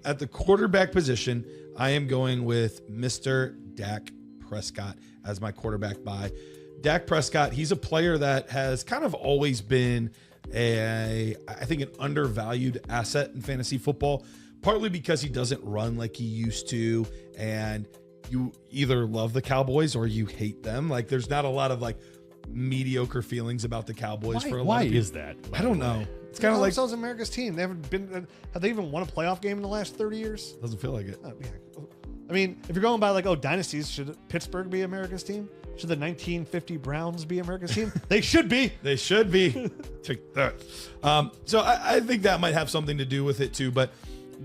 at the quarterback position, I am going with Mr. Dak Prescott as my quarterback buy. Dak Prescott, he's a player that has kind of always been I think an undervalued asset in fantasy football, partly because he doesn't run like he used to, and you either love the Cowboys or you hate them. Like, there's not a lot of like mediocre feelings about the Cowboys for a lot of people. Why is that? I don't know. It's kind of like themselves America's team. They haven't been. Have they even won a playoff game in the last 30 years? Doesn't feel like it. Yeah. I mean, if you're going by like, dynasties, should Pittsburgh be America's team? Should the 1950 Browns be America's team? They should be. They should be. Take that. So I think that might have something to do with it too. But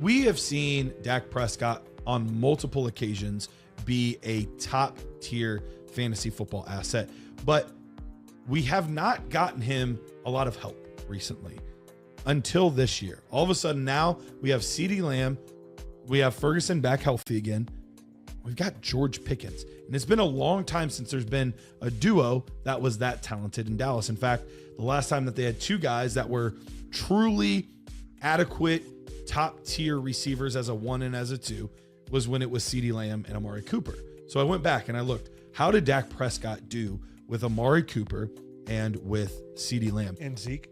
we have seen Dak Prescott on multiple occasions be a top tier fantasy football asset, but we have not gotten him a lot of help recently until this year. All of a sudden now we have CeeDee Lamb, we have Ferguson back healthy again. We've got George Pickens. And it's been a long time since there's been a duo that was that talented in Dallas. In fact, the last time that they had two guys that were truly adequate top tier receivers as a 1 and as a 2 was when it was CeeDee Lamb and Amari Cooper. So I went back and I looked, how did Dak Prescott do with Amari Cooper and with CeeDee Lamb? And Zeke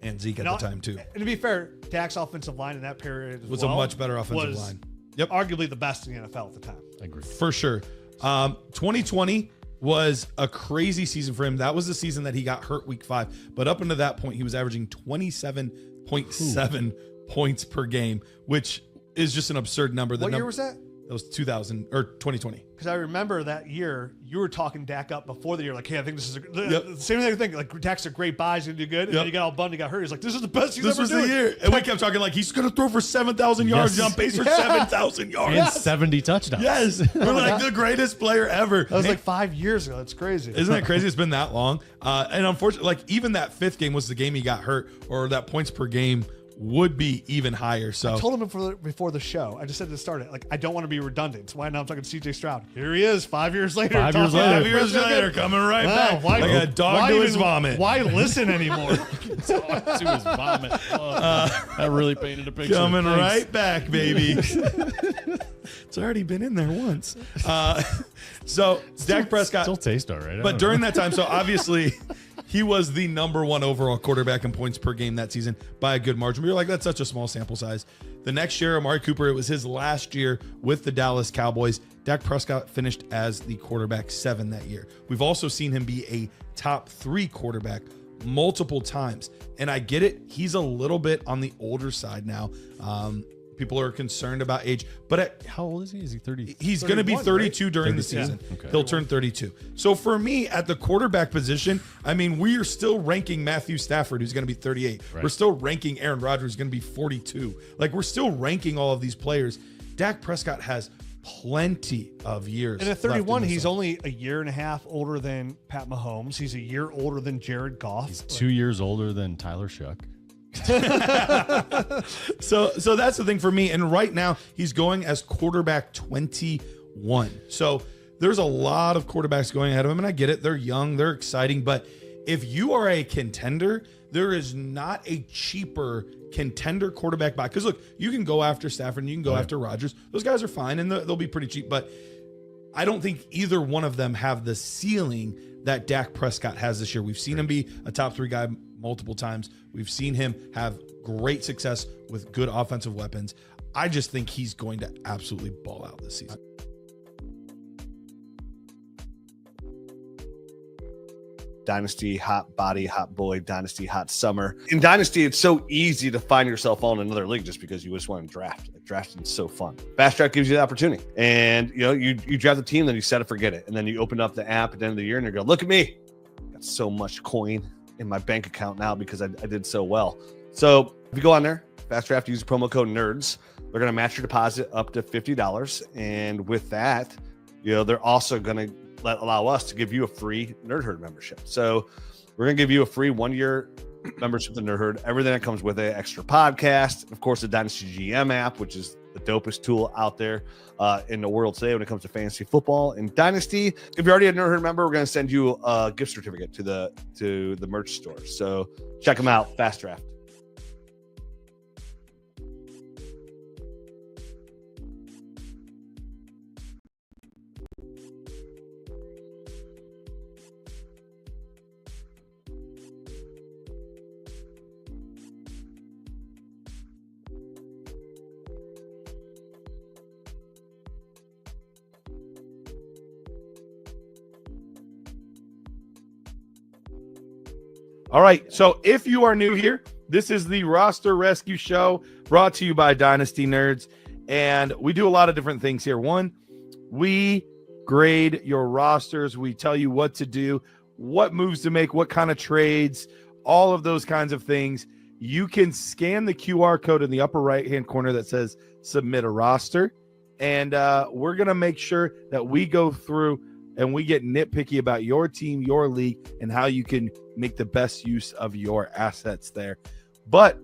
at the time too. And to be fair, Dak's offensive line in that period was a much better offensive line. Yep. Arguably the best in the NFL at the time. I agree. For sure. 2020 was a crazy season for him. That was the season that he got hurt week 5. But up until that point, he was averaging 27.7 points per game, which is just an absurd number. What year was that? That was 2020. Because I remember that year you were talking Dak up before the year, like, hey, I think this is the same thing. Like, Dak's a great buy, he's gonna do good, and then he got all bummed, he got hurt. He's like, this is the best he's ever doing. This was the year, and we kept talking like he's gonna throw for 7,000 yards, on pace for 7,000 yards, and 70 touchdowns. Yes, we're like the greatest player ever. That was like 5 years ago. That's crazy. Isn't that crazy? It's been that long, and unfortunately, like even that 5th game was the game he got hurt, or that points per game would be even higher. So I told him before the show. I just said to start it, like, I don't want to be redundant. So why now I'm talking to CJ Stroud. Here he is 5 years later. 5 years later. 5 years later, coming right back. Why, like a dog to his vomit. Why listen anymore? Dog to his vomit. That really painted a picture. Coming right back, baby. It's already been in there once. So Dak Prescott still tastes all right. But during that time, so obviously he was the number 1 overall quarterback in points per game that season by a good margin. We were like, that's such a small sample size. The next year, Amari Cooper, it was his last year with the Dallas Cowboys. Dak Prescott finished as the quarterback 7 that year. We've also seen him be a top 3 quarterback multiple times. And I get it. He's a little bit on the older side now. People are concerned about age, but how old is he? Is he 30? He's going to be 32 right? during the season. Yeah. Okay. He'll turn 32. So for me at the quarterback position, I mean, we are still ranking Matthew Stafford, who's going to be 38. Right. We're still ranking Aaron Rodgers, who's going to be 42. Like, we're still ranking all of these players. Dak Prescott has plenty of years. And at 31, he's only a year and a half older than Pat Mahomes. He's a year older than Jared Goff. He's 2 years older than Tyler Shuck. So that's the thing for me. And right now he's going as quarterback 21. So there's a lot of quarterbacks going ahead of him, and I get it. They're young, they're exciting, but if you are a contender, there is not a cheaper contender quarterback buy. Because look, you can go after Stafford and you can go after Rodgers. Those guys are fine and they'll be pretty cheap, but I don't think either one of them have the ceiling that Dak Prescott has this year. We've seen him be a top 3 guy multiple times. We've seen him have great success with good offensive weapons. I just think he's going to absolutely ball out this season. Dynasty, hot body, hot boy, Dynasty, hot summer. In Dynasty, it's so easy to find yourself on another league just because you just want to draft. Like, drafting is so fun. Fast Draft gives you the opportunity. And, you draft a team, then you set it, forget it. And then you open up the app at the end of the year and you go, look at me. Got so much coin in my bank account now because I did so well. So if you go on there, Fast Draft, use the promo code NERDS. They're going to match your deposit up to $50. And with that, they're also going to allow us to give you a free Nerd Herd membership. So we're going to give you a free 1-year membership to Nerd Herd, everything that comes with it, extra podcast, of course, the Dynasty GM app, which is the dopest tool out there in the world today when it comes to fantasy football and Dynasty. If you're already a Nerd Herd member, we're going to send you a gift certificate to the merch store. So check them out. Fast Draft. All right. So if you are new here, this is the Roster Rescue Show brought to you by Dynasty Nerds. And we do a lot of different things here. One, we grade your rosters. We tell you what to do, what moves to make, what kind of trades, all of those kinds of things. You can scan the QR code in the upper right-hand corner that says submit a roster. And we're going to make sure that we go through and we get nitpicky about your team, your league, and how you can make the best use of your assets there. But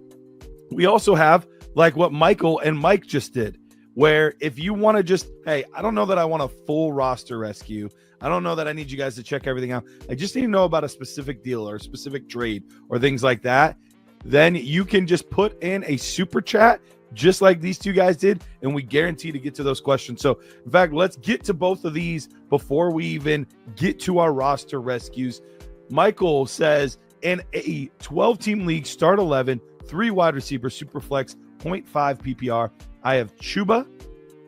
we also have like what Michael and Mike just did, where if you want to just, hey, I don't know that I want a full roster rescue. I don't know that I need you guys to check everything out. I just need to know about a specific deal or a specific trade or things like that. Then you can just put in a super chat just like these two guys did, and we guarantee to get to those questions. So, in fact, let's get to both of these before we even get to our roster rescues. Michael says, in a 12-team league, start 11, 3 wide receivers, super flex, 0.5 PPR. I have Chuba,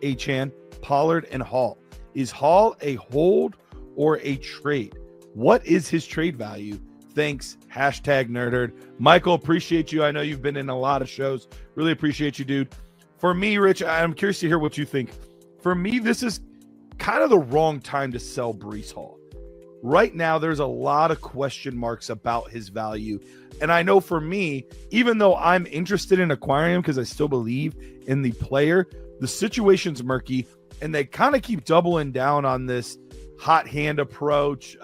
Achane, Pollard, and Hall. Is Hall a hold or a trade? What is his trade value? Thanks, #nerderd. Michael, appreciate you. I know you've been in a lot of shows. Really appreciate you, dude. For me, Rich, I'm curious to hear what you think. For me, this is kind of the wrong time to sell Breece Hall. Right now, there's a lot of question marks about his value. And I know for me, even though I'm interested in acquiring him because I still believe in the player, the situation's murky, and they kind of keep doubling down on this hot hand approach,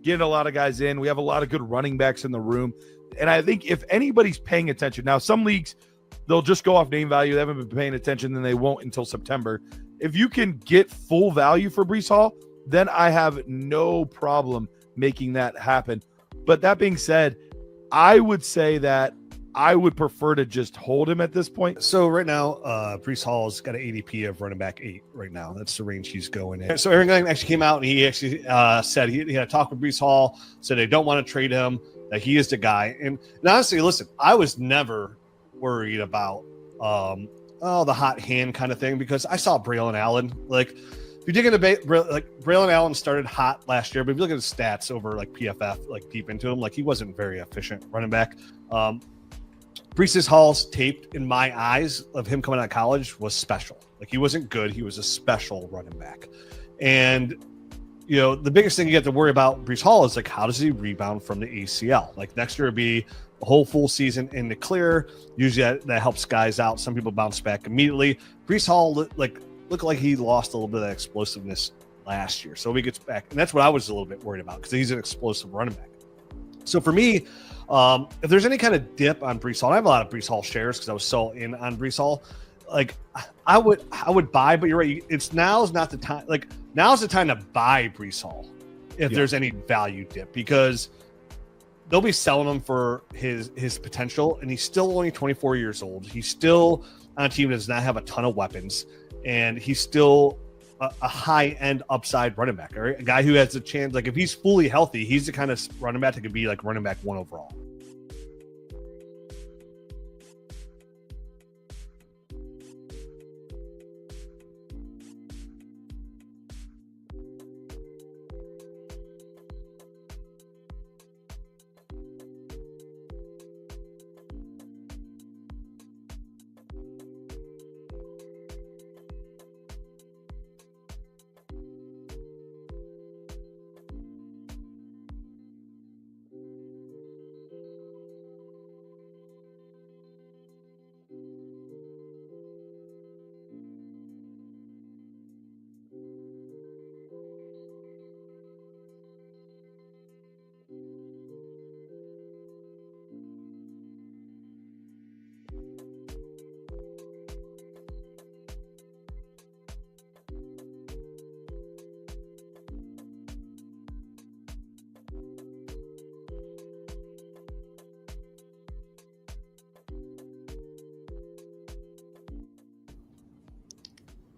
getting a lot of guys in. We have a lot of good running backs in the room. And I think if anybody's paying attention, now some leagues, they'll just go off name value. They haven't been paying attention, then they won't until September. If you can get full value for Breece Hall, then I have no problem making that happen. But that being said, I would say that I would prefer to just hold him at this point. So right now, Breece Hall's got an ADP of running back 8 right now. That's the range he's going in. So Aaron Glenn actually came out and he actually said he had a talk with Breece Hall, said they don't want to trade him, that he is the guy. And honestly, listen, I was never worried about the hot hand kind of thing because I saw Braylon Allen. Like, if you dig into Braylon Allen started hot last year, but if you look at his stats over like PFF, like deep into him, like he wasn't very efficient running back. Breece Hall's tape in my eyes of him coming out of college was special. Like he wasn't good. He was a special running back. And, you know, the biggest thing you have to worry about Breece Hall is like, how does he rebound from the ACL? Like next year would be a whole full season in the clear. Usually that helps guys out. Some people bounce back immediately. Breece Hall looked like he lost a little bit of that explosiveness last year. So he gets back. And that's what I was a little bit worried about because he's an explosive running back. So for me, if there's any kind of dip on Breece Hall, I have a lot of Breece Hall shares because I was so in on Breece Hall. Like I would buy, but you're right. Now's not the time. Like now's the time to buy Breece Hall if there's any value dip because they'll be selling him for his potential, and he's still only 24 years old. He's still on a team that does not have a ton of weapons, and he's still a high-end upside running back, right? A guy who has a chance, like if he's fully healthy, he's the kind of running back that could be like running back 1 overall.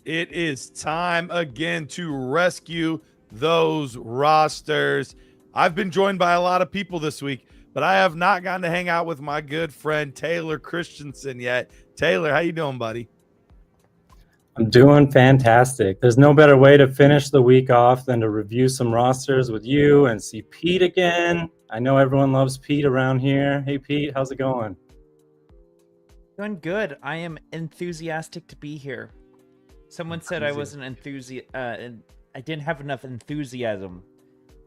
It is time again to rescue those rosters. I've been joined by a lot of people this week, but I have not gotten to hang out with my good friend Taylor Christensen yet. Taylor, how you doing, buddy? I'm doing fantastic. There's no better way to finish the week off than to review some rosters with you and see Pete again. I know everyone loves Pete around here. Hey, Pete, how's it going? Doing good. I am enthusiastic to be here. Someone said I wasn't and I didn't have enough enthusiasm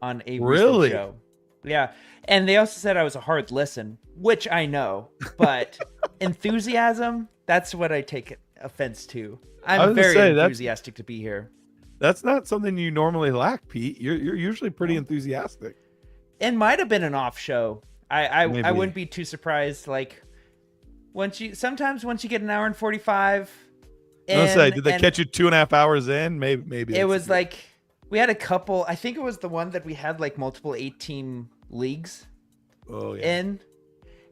on a recent show. Yeah, and they also said I was a hard listen, which I know, but enthusiasm, that's what I take offense to. I'm very enthusiastic to be here. That's not something you normally lack, Pete. You're usually pretty enthusiastic. It might have been an off show. I wouldn't be too surprised. Like sometimes once you get an hour and 45. Did they catch you 2.5 hours in? Maybe it was like we had a couple. I think it was the one that we had like multiple 8-team leagues in,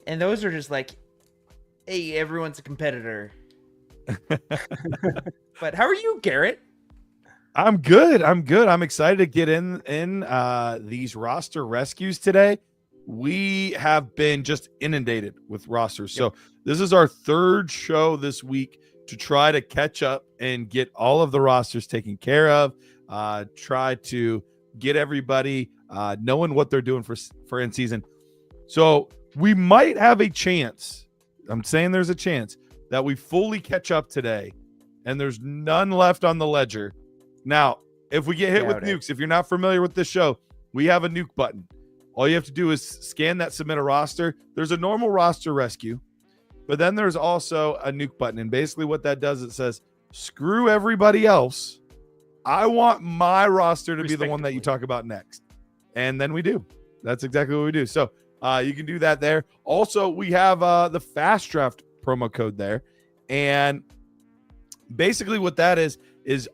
and those are just like, hey, everyone's a competitor. But how are you, Garrett? I'm good. I'm excited to get in these roster rescues today. We have been just inundated with rosters. So this is our third show this week to try to catch up and get all of the rosters taken care of. Try to get everybody knowing what they're doing for in season. So we might have a chance. I'm saying there's a chance that we fully catch up today, and there's none left on the ledger. Now, if we get hit with nukes, if you're not familiar with this show, we have a nuke button. All you have to do is scan that submit a roster. There's a normal roster rescue, but then there's also a nuke button. And basically what that does, it says, screw everybody else. I want my roster to be the one that you talk about next. And then we do. That's exactly what we do. So you can do that there. Also, we have the Fast Draft promo code there. And basically what that is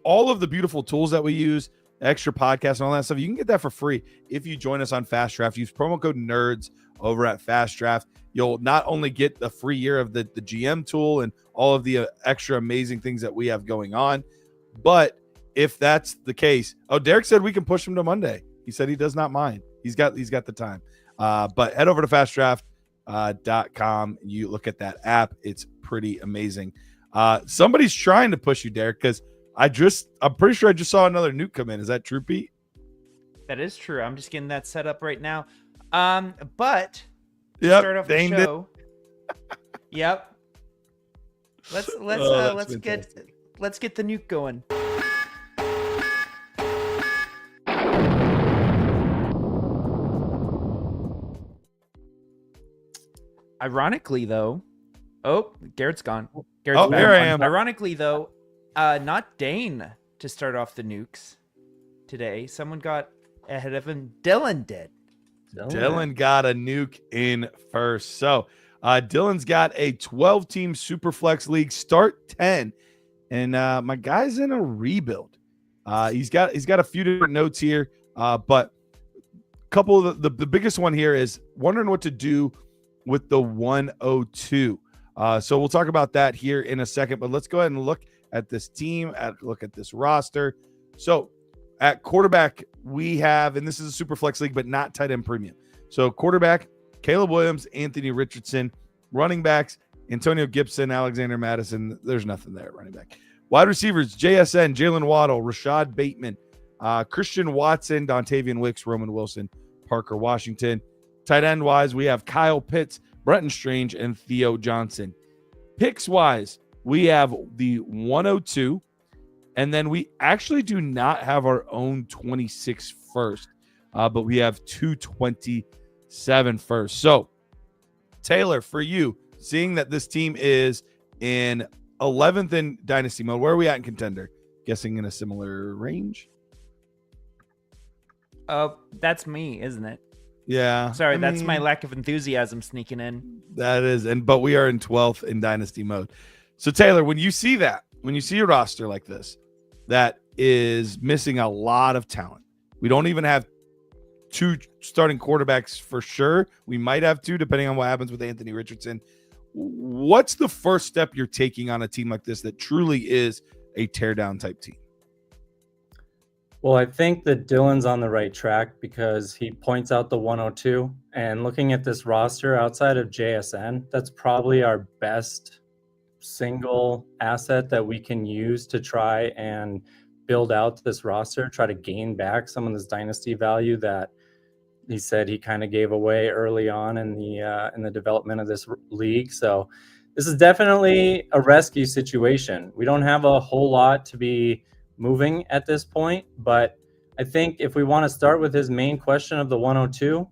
all of the beautiful tools that we use, extra podcasts and all that stuff. You can get that for free if you join us on Fast Draft. Use promo code NERDS over at Fast Draft. You'll not only get a free year of the GM tool and all of the extra amazing things that we have going on, but if that's the case, Derek said we can push him to Monday. He said he does not mind. He's got the time. But head over to fastdraft.com. You look at that app. It's pretty amazing. Somebody's trying to push you, Derek, because I'm pretty sure I just saw another nuke come in. Is that true, Pete? That is true. I'm just getting that set up right now. But start off the show. Yep. Let's get the nuke going. Ironically, though, Garrett's gone. Garrett's back. Here I am. Ironically, though, not Dayne to start off the nukes today. Someone got ahead of him. Dilan did. Dilan got a nuke in first. So Dylan's got a 12-team Superflex League, start 10, and my guy's in a rebuild. He's got a few different notes here, but a couple of the biggest one here is wondering what to do with the 102. So we'll talk about that here in a second, but let's go ahead and look at this team, look at this roster. So at quarterback, we have, and this is a super flex league, but not tight end premium. So quarterback, Caleb Williams, Anthony Richardson. Running backs, Antonio Gibson, Alexander Madison. There's nothing there at running back. Wide receivers, JSN, Jalen Waddle, Rashad Bateman, Christian Watson, Dontavian Wicks, Roman Wilson, Parker Washington. Tight end wise, we have Kyle Pitts, Brenton Strange, and Theo Johnson. Picks wise, we have the 102, and then we actually do not have our own 26 first, but we have 227 first. So, Taylor, for you, seeing that this team is in 11th in Dynasty mode, where are we at in Contender? Guessing in a similar range? That's me, isn't it? Yeah. Sorry, that's my lack of enthusiasm sneaking in. That is, but we are in 12th in Dynasty mode. So, Taylor, when you see a roster like this that is missing a lot of talent, we don't even have 2 starting quarterbacks for sure. We might have 2, depending on what happens with Anthony Richardson. What's the first step you're taking on a team like this that truly is a teardown type team? Well, I think that Dylan's on the right track because he points out the 102. And looking at this roster outside of JSN, that's probably our best single asset that we can use to try and build out this roster, try to gain back some of this dynasty value that he said he kind of gave away early on in the development of this league. So this is definitely a rescue situation. We don't have a whole lot to be moving at this point, but I think if we want to start with his main question of the 102,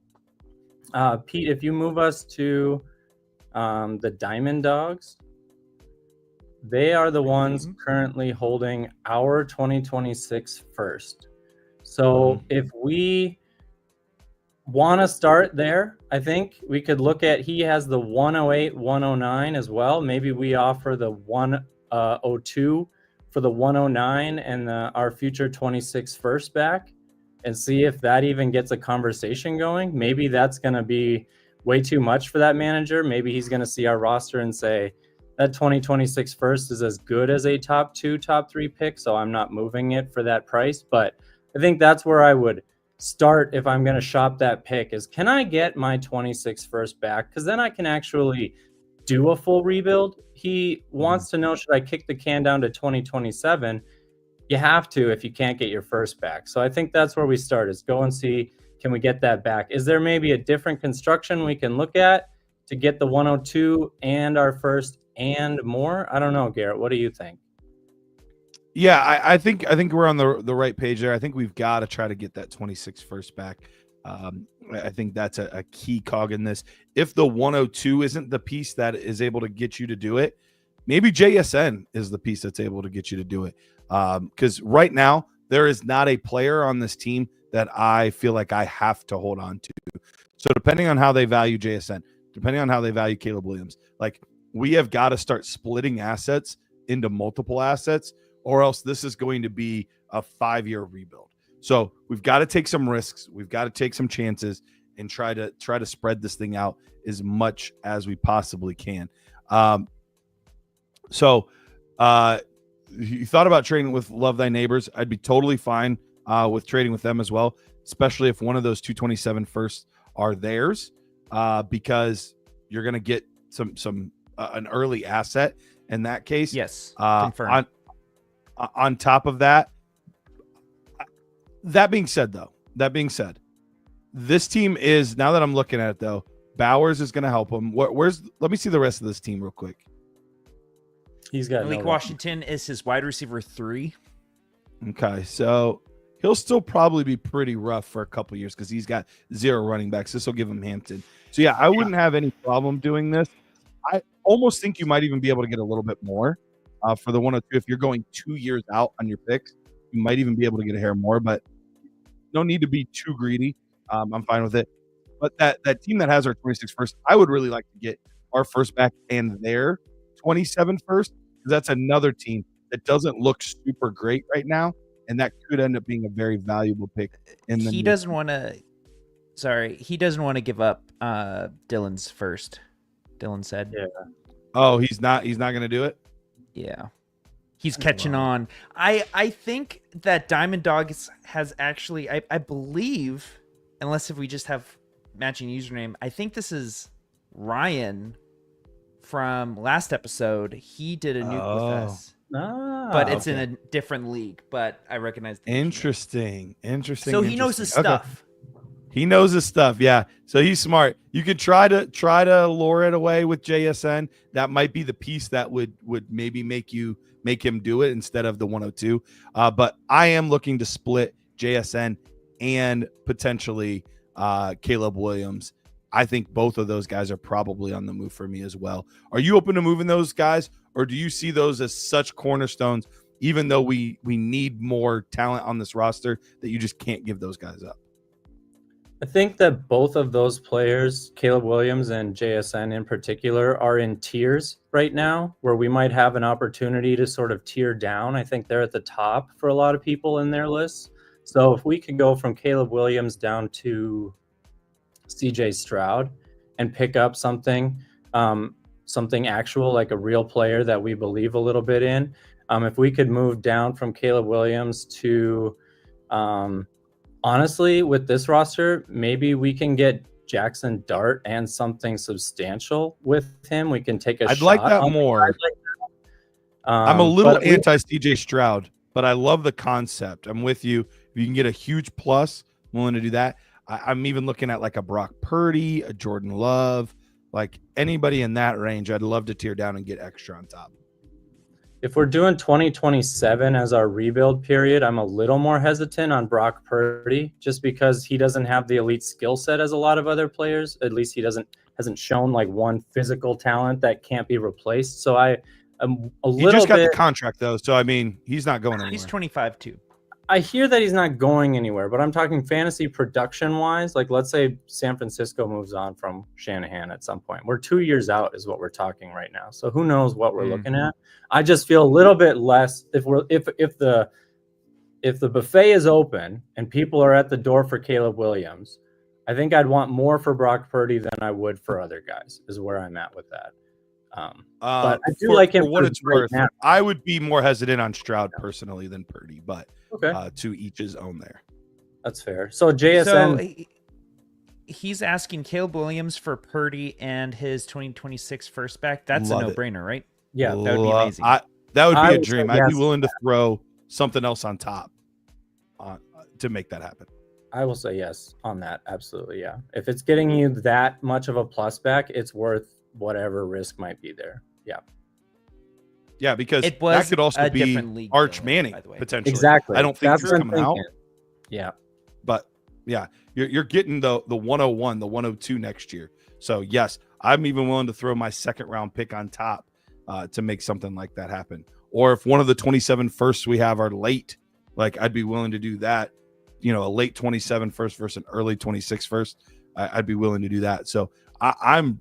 Pete, if you move us to the Diamond Dogs, they are the ones currently holding our 2026 first. So if we want to start there, I think we could look at, he has the 108, 109 as well. Maybe we offer the 102 for the 109 and our future 26 first back and see if that even gets a conversation going. Maybe that's going to be way too much for that manager. Maybe he's going to see our roster and say, that 2026 first is as good as a top 2, top 3 pick, so I'm not moving it for that price. But I think that's where I would start if I'm going to shop that pick is, can I get my 26 first back? Because then I can actually do a full rebuild. He wants to know, should I kick the can down to 2027? You have to if you can't get your first back. So I think that's where we start, is go and see, can we get that back? Is there maybe a different construction we can look at to get the 102 and our first and more? I don't know, Garrett. What do you think? Yeah, I think we're on the right page there. I think we've got to try to get that 26 first back. I think that's a key cog in this. If the 102 isn't the piece that is able to get you to do it, maybe JSN is the piece that's able to get you to do it. Because right now, there is not a player on this team that I feel like I have to hold on to. So depending on how they value JSN, depending on how they value Caleb Williams, like, we have got to start splitting assets into multiple assets, or else this is going to be a 5-year rebuild. So we've got to take some risks. We've got to take some chances and try to spread this thing out as much as we possibly can. So you thought about trading with Love Thy Neighbors. I'd be totally fine with trading with them as well, especially if one of those 227 firsts are theirs, because you're going to get some an early asset in that case. Yes, confirmed. On top of that, that being said, this team is, now that I'm looking at it though, Bowers is going to help him. Let me see the rest of this team real quick. He's got Malik Washington is his wide receiver 3. Okay, so he'll still probably be pretty rough for a couple years because he's got 0 running backs. This will give him Hampton. So yeah, I wouldn't have any problem doing this. I almost think you might even be able to get a little bit more for the 102. If you're going 2 years out on your picks, you might even be able to get a hair more, but no need to be too greedy. I'm fine with it. But that team that has our 26 first, I would really like to get our first back and their 27 first, because that's another team that doesn't look super great right now, and that could end up being a very valuable pick. He doesn't want to give up Dylan's first. Dylan said. Yeah. Oh, he's not going to do it? Yeah. He's catching on. I think that Diamond Dogs has actually, I believe, unless if we just have matching username, I think this is Ryan from last episode. He did a nuke with us. But it's in a different league, but I recognize the Interesting. So he knows his stuff. He knows his stuff, yeah. So he's smart. You could try to lure it away with JSN. That might be the piece that would maybe make him do it instead of the 102. But I am looking to split JSN and potentially Caleb Williams. I think both of those guys are probably on the move for me as well. Are you open to moving those guys, or do you see those as such cornerstones, even though we need more talent on this roster, that you just can't give those guys up? I think that both of those players, Caleb Williams and JSN in particular, are in tiers right now where we might have an opportunity to sort of tier down. I think they're at the top for a lot of people in their lists. So if we could go from Caleb Williams down to CJ Stroud and pick up something actual, like a real player that we believe a little bit in. If we could move down from Caleb Williams to, honestly, with this roster, maybe we can get Jackson Dart and something substantial with him. We can take a shot. I'd like that more. I'm a little but anti CJ Stroud, but I love the concept. I'm with you. If you can get a huge plus, I'm willing to do that. I'm even looking at like a Brock Purdy, a Jordan Love, like anybody in that range. I'd love to tear down and get extra on top. if we're doing 2027 as our rebuild period, I'm a little more hesitant on Brock Purdy just because he doesn't have the elite skill set as a lot of other players. At least he hasn't shown like one physical talent that can't be replaced. So I'm a He little just got bit. the contract though, so I mean, he's not going anywhere. He's 25 too. I hear that he's not going anywhere, but I'm talking fantasy production wise. Like, let's say San Francisco moves on from Shanahan at some point. We're 2 years out, is what we're talking right now. So who knows what we're looking at? I just feel a little bit less if the buffet is open and people are at the door for Caleb Williams. I think I'd want more for Brock Purdy than I would for other guys. Is where I'm at with that. But I do like him for what it's right worth. now. I would be more hesitant on Stroud personally than Purdy, but Okay, to each his own there. that's fair. So JSN. So he's asking Caleb Williams for Purdy and his 2026 first back. That's Love a it. no-brainer, right? Yeah, that would be amazing. That would I be a would say dream. I'd be yes. willing to throw something else on top to make that happen. I will say yes on that. Absolutely, yeah. If it's getting you that much of a plus back, it's worth whatever risk might be there. Yeah, Yeah, because It was that could also a be different league, Arch though, Manning by the way. potentially. exactly. I don't think That's he's what I'm coming out, thinking. Yeah, but yeah, you're getting the 101, the 102 next year. So yes, I'm even willing to throw my second round pick on top to make something like that happen. Or if one of the 27 firsts we have are late, like I'd be willing to do that. You know, a late 27 first versus an early 26 first. I'd be willing to do that. So I'm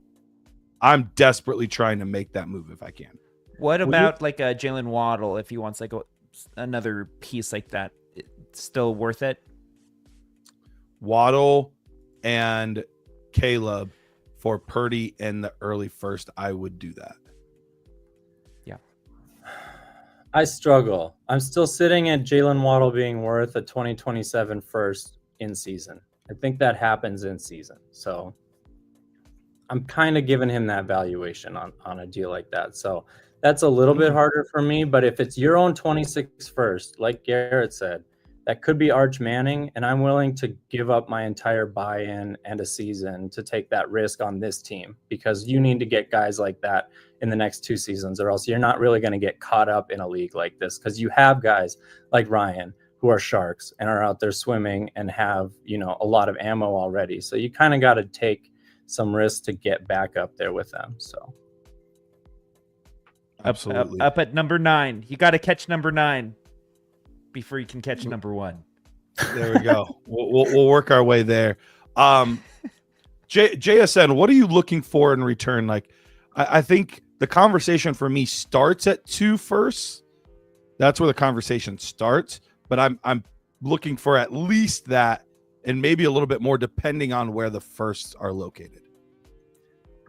desperately trying to make that move if I can. What about like a Jalen Waddle if he wants like another piece like that? It's still worth it? Waddle and Caleb for Purdy in the early first, I would do that. Yeah. I struggle. I'm still sitting at Jalen Waddle being worth a 2027 first in season. I think that happens in season. So I'm kind of giving him that valuation on a deal like that. So that's a little bit harder for me. But if it's your own 26 first, like Garrett said, that could be Arch Manning. And I'm willing to give up my entire buy-in and a season to take that risk on this team because you need to get guys like that in the next 2 seasons, or else you're not really going to get caught up in a league like this because you have guys like Ryan who are sharks and are out there swimming and have, you know, a lot of ammo already. So you kind of got to take some risks to get back up there with them. So Absolutely. Up at number 9. You got to catch number 9 before you can catch number 1. There we go. We'll work our way there. JSN, what are you looking for in return? Like, I think the conversation for me starts at 2 firsts. That's where the conversation starts. But I'm looking for at least that and maybe a little bit more depending on where the firsts are located.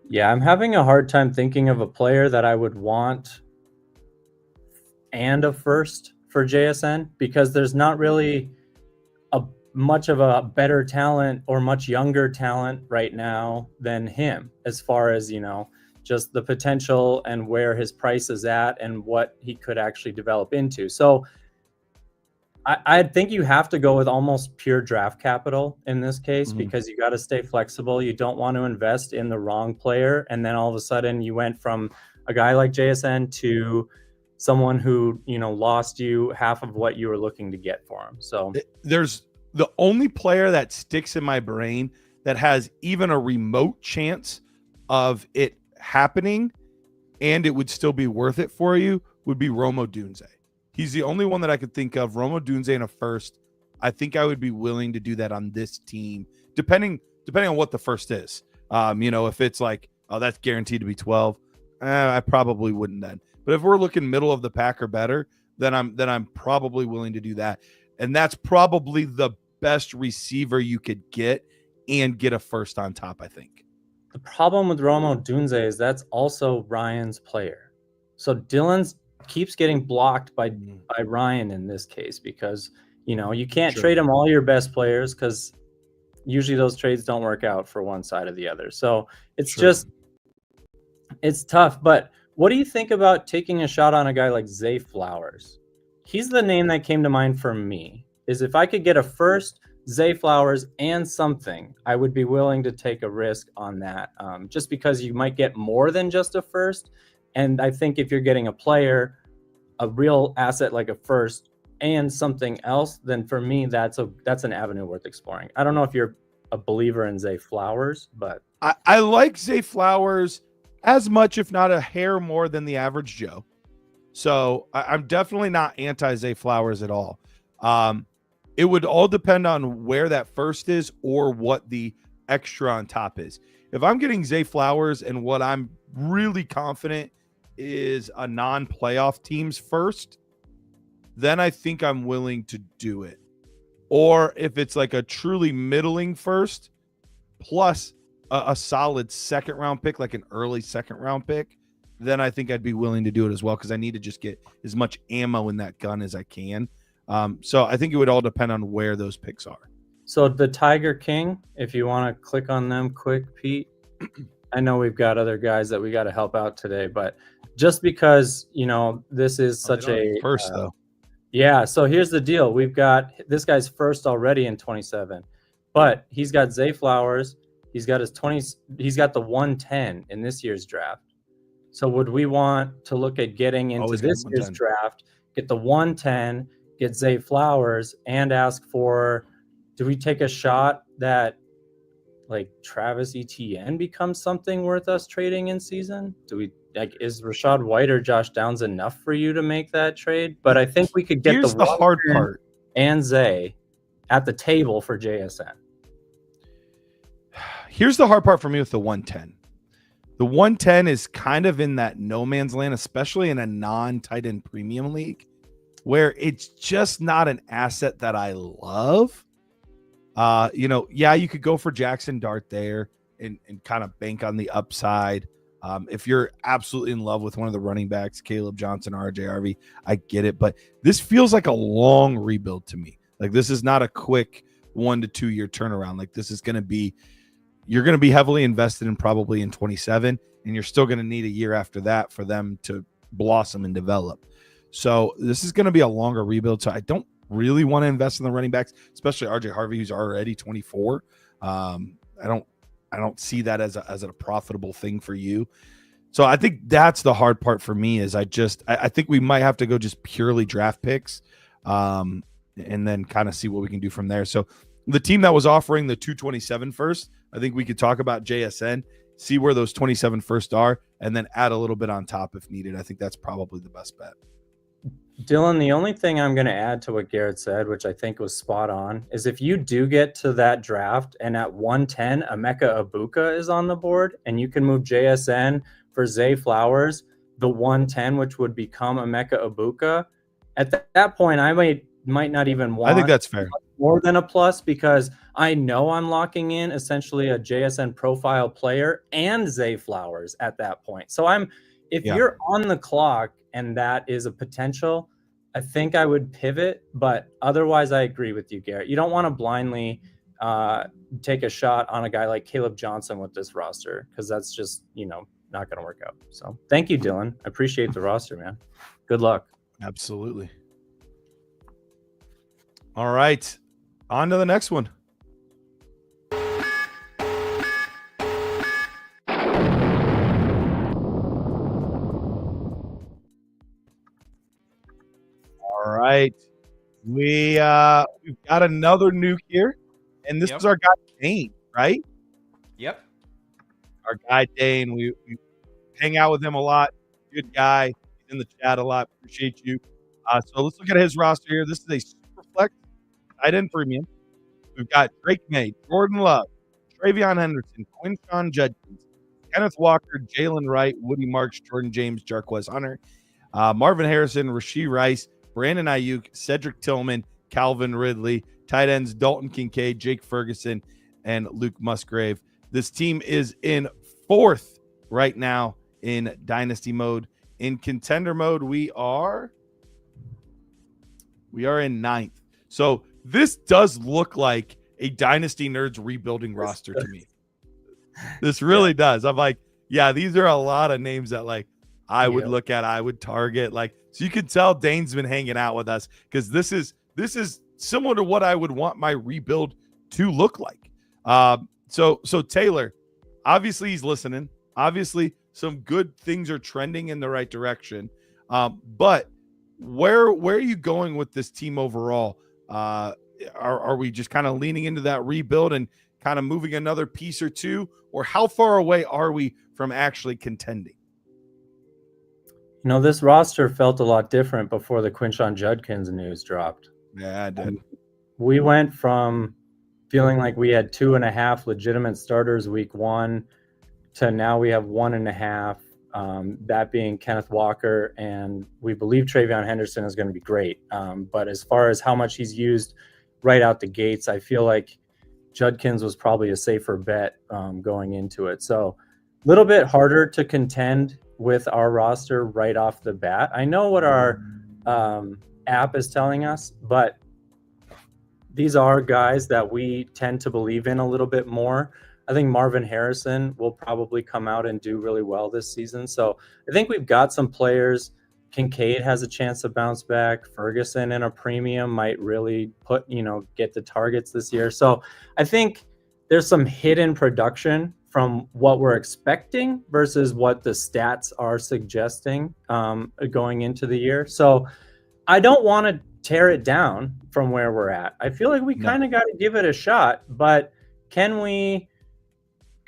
yeah, I'm having a hard time thinking of a player that I would want and a first for JSN because there's not really much of a better talent or much younger talent right now than him as far as, you know, just the potential and where his price is at and what he could actually develop into. So I think you have to go with almost pure draft capital in this case because you got to stay flexible. You don't want to invest in the wrong player. And then all of a sudden you went from a guy like JSN to someone who, you know, lost you half of what you were looking to get for him. So There's the only player that sticks in my brain that has even a remote chance of it happening and it would still be worth it for you would be Rome Odunze. He's the only one that I could think of. Rome Odunze in a first. I think I would be willing to do that on this team, depending on what the first is. You know, if it's like, oh, that's guaranteed to be 12, I probably wouldn't then. But if we're looking middle of the pack or better, then I'm probably willing to do that. And that's probably the best receiver you could get and get a first on top, I think. the problem with Rome Odunze is that's also Ryan's player. So Dylan's keeps getting blocked by Ryan in this case because, you know, you can't trade him all your best players because usually those trades don't work out for one side or the other. So it's just, it's tough. But What do you think about taking a shot on a guy like Zay Flowers? He's the name that came to mind for me. Is if I could get a first, Zay Flowers, and something, I would be willing to take a risk on that. Just because you might get more than just a first. And I think if you're getting a player, a real asset like a first, and something else, then for me, that's an avenue worth exploring. I don't know if you're a believer in Zay Flowers, but I like Zay Flowers as much, if not a hair more than the average Joe. So I'm definitely not anti Zay Flowers at all. It would all depend on where that first is or what the extra on top is. If I'm getting Zay Flowers and what I'm really confident is a non-playoff team's first, then I think I'm willing to do it. Or if it's like a truly middling first plus a solid second round pick, like an early second round pick, then I think I'd be willing to do it as well, because I need to just get as much ammo in that gun as I can. So I think it would all depend on where those picks are. So the Tiger King, if you want to click on them quick, Pete, I know we've got other guys that we got to help out today, but just because, this is such a first though. Yeah. So here's the deal. We've got this guy's first already in 27, but he's got Zay Flowers. He's got he's got the 110 in this year's draft. So would we want to look at getting into this year's draft, get the 110, get Zay Flowers, and ask for, do we take a shot that like Travis Etienne becomes something worth us trading in season? Do we is Rashad White or Josh Downs enough for you to make that trade? But I think we could get the hard part and Zay at the table for JSN. Here's the hard part for me with the 110. The 110 is kind of in that no man's land, especially in a non-tight end premium league, where it's just not an asset that I love. You could go for Jackson Dart there and kind of bank on the upside. If you're absolutely in love with one of the running backs, Caleb Johnson, RJ Harvey, I get it. But this feels like a long rebuild to me. Like, this is not a quick 1 to 2 year turnaround. Like, this is going to be, you're going to be heavily invested in probably in 27, and you're still going to need a year after that for them to blossom and develop. So this is going to be a longer rebuild. So I don't really want to invest in the running backs, especially RJ Harvey, who's already 24. I don't see that as a profitable thing for you. So I think that's the hard part for me is I think we might have to go just purely draft picks and then kind of see what we can do from there. So the team that was offering the 227 first, I think we could talk about JSN, see where those 27 first are, and then add a little bit on top if needed. I think that's probably the best bet. Dylan, the only thing I'm going to add to what Garrett said, which I think was spot on, is if you do get to that draft and at 110, Emeka Ibuka is on the board and you can move JSN for Zay Flowers, the 110, which would become Emeka Ibuka, at that point, I might not even want I think that's fair. More than a plus, because I know I'm locking in essentially a JSN profile player and Zay Flowers at that point. So if you're on the clock and that is a potential, I think I would pivot, but otherwise I agree with you, Garrett. You don't want to blindly take a shot on a guy like Caleb Johnson with this roster, because that's just, not going to work out. So thank you, Dylan. I appreciate the roster, man. Good luck. Absolutely. All right. On to the next one. All right. We've got another nuke here, and this is our guy Dayne, right? Yep. Our guy Dayne. We hang out with him a lot. Good guy. He's in the chat a lot. Appreciate you. So let's look at his roster here. This is a super flex tight end premium. We've got Drake May, Jordan Love, Travion Henderson, Quinshawn Judkins, Kenneth Walker, Jalen Wright, Woody Marks, Jordan James, Jarquez Hunter, Marvin Harrison, Rashee Rice, Brandon Ayuk, Cedric Tillman, Calvin Ridley, tight ends Dalton Kincaid, Jake Ferguson, and Luke Musgrave. This team is in 4th right now in Dynasty mode. In contender mode, we are in 9th. So this does look like a Dynasty Nerds rebuilding roster to me. This really does. I'm like, yeah, these are a lot of names that I would look at, I would target. Like, so you can tell Dayne's been hanging out with us because this is similar to what I would want my rebuild to look like. So Taylor, obviously he's listening. Obviously some good things are trending in the right direction. But where are you going with this team overall? Are we just kind of leaning into that rebuild and kind of moving another piece or two, or how far away are we from actually contending? You know, this roster felt a lot different before the Quinshon Judkins news dropped. Yeah, I did. We went from feeling like we had 2.5 legitimate starters week 1 to now we have 1.5, that being Kenneth Walker, and we believe Travion Henderson is going to be great. But as far as how much he's used right out the gates, I feel like Judkins was probably a safer bet going into it. So a little bit harder to contend with our roster right off the bat. I know what our app is telling us, but these are guys that we tend to believe in a little bit more. I think Marvin Harrison will probably come out and do really well this season. So I think we've got some players. Kincaid has a chance to bounce back. Ferguson in a premium might really get the targets this year. So I think there's some hidden production from what we're expecting versus what the stats are suggesting going into the year. So I don't want to tear it down from where we're at. I feel like we kind of got to give it a shot, but can we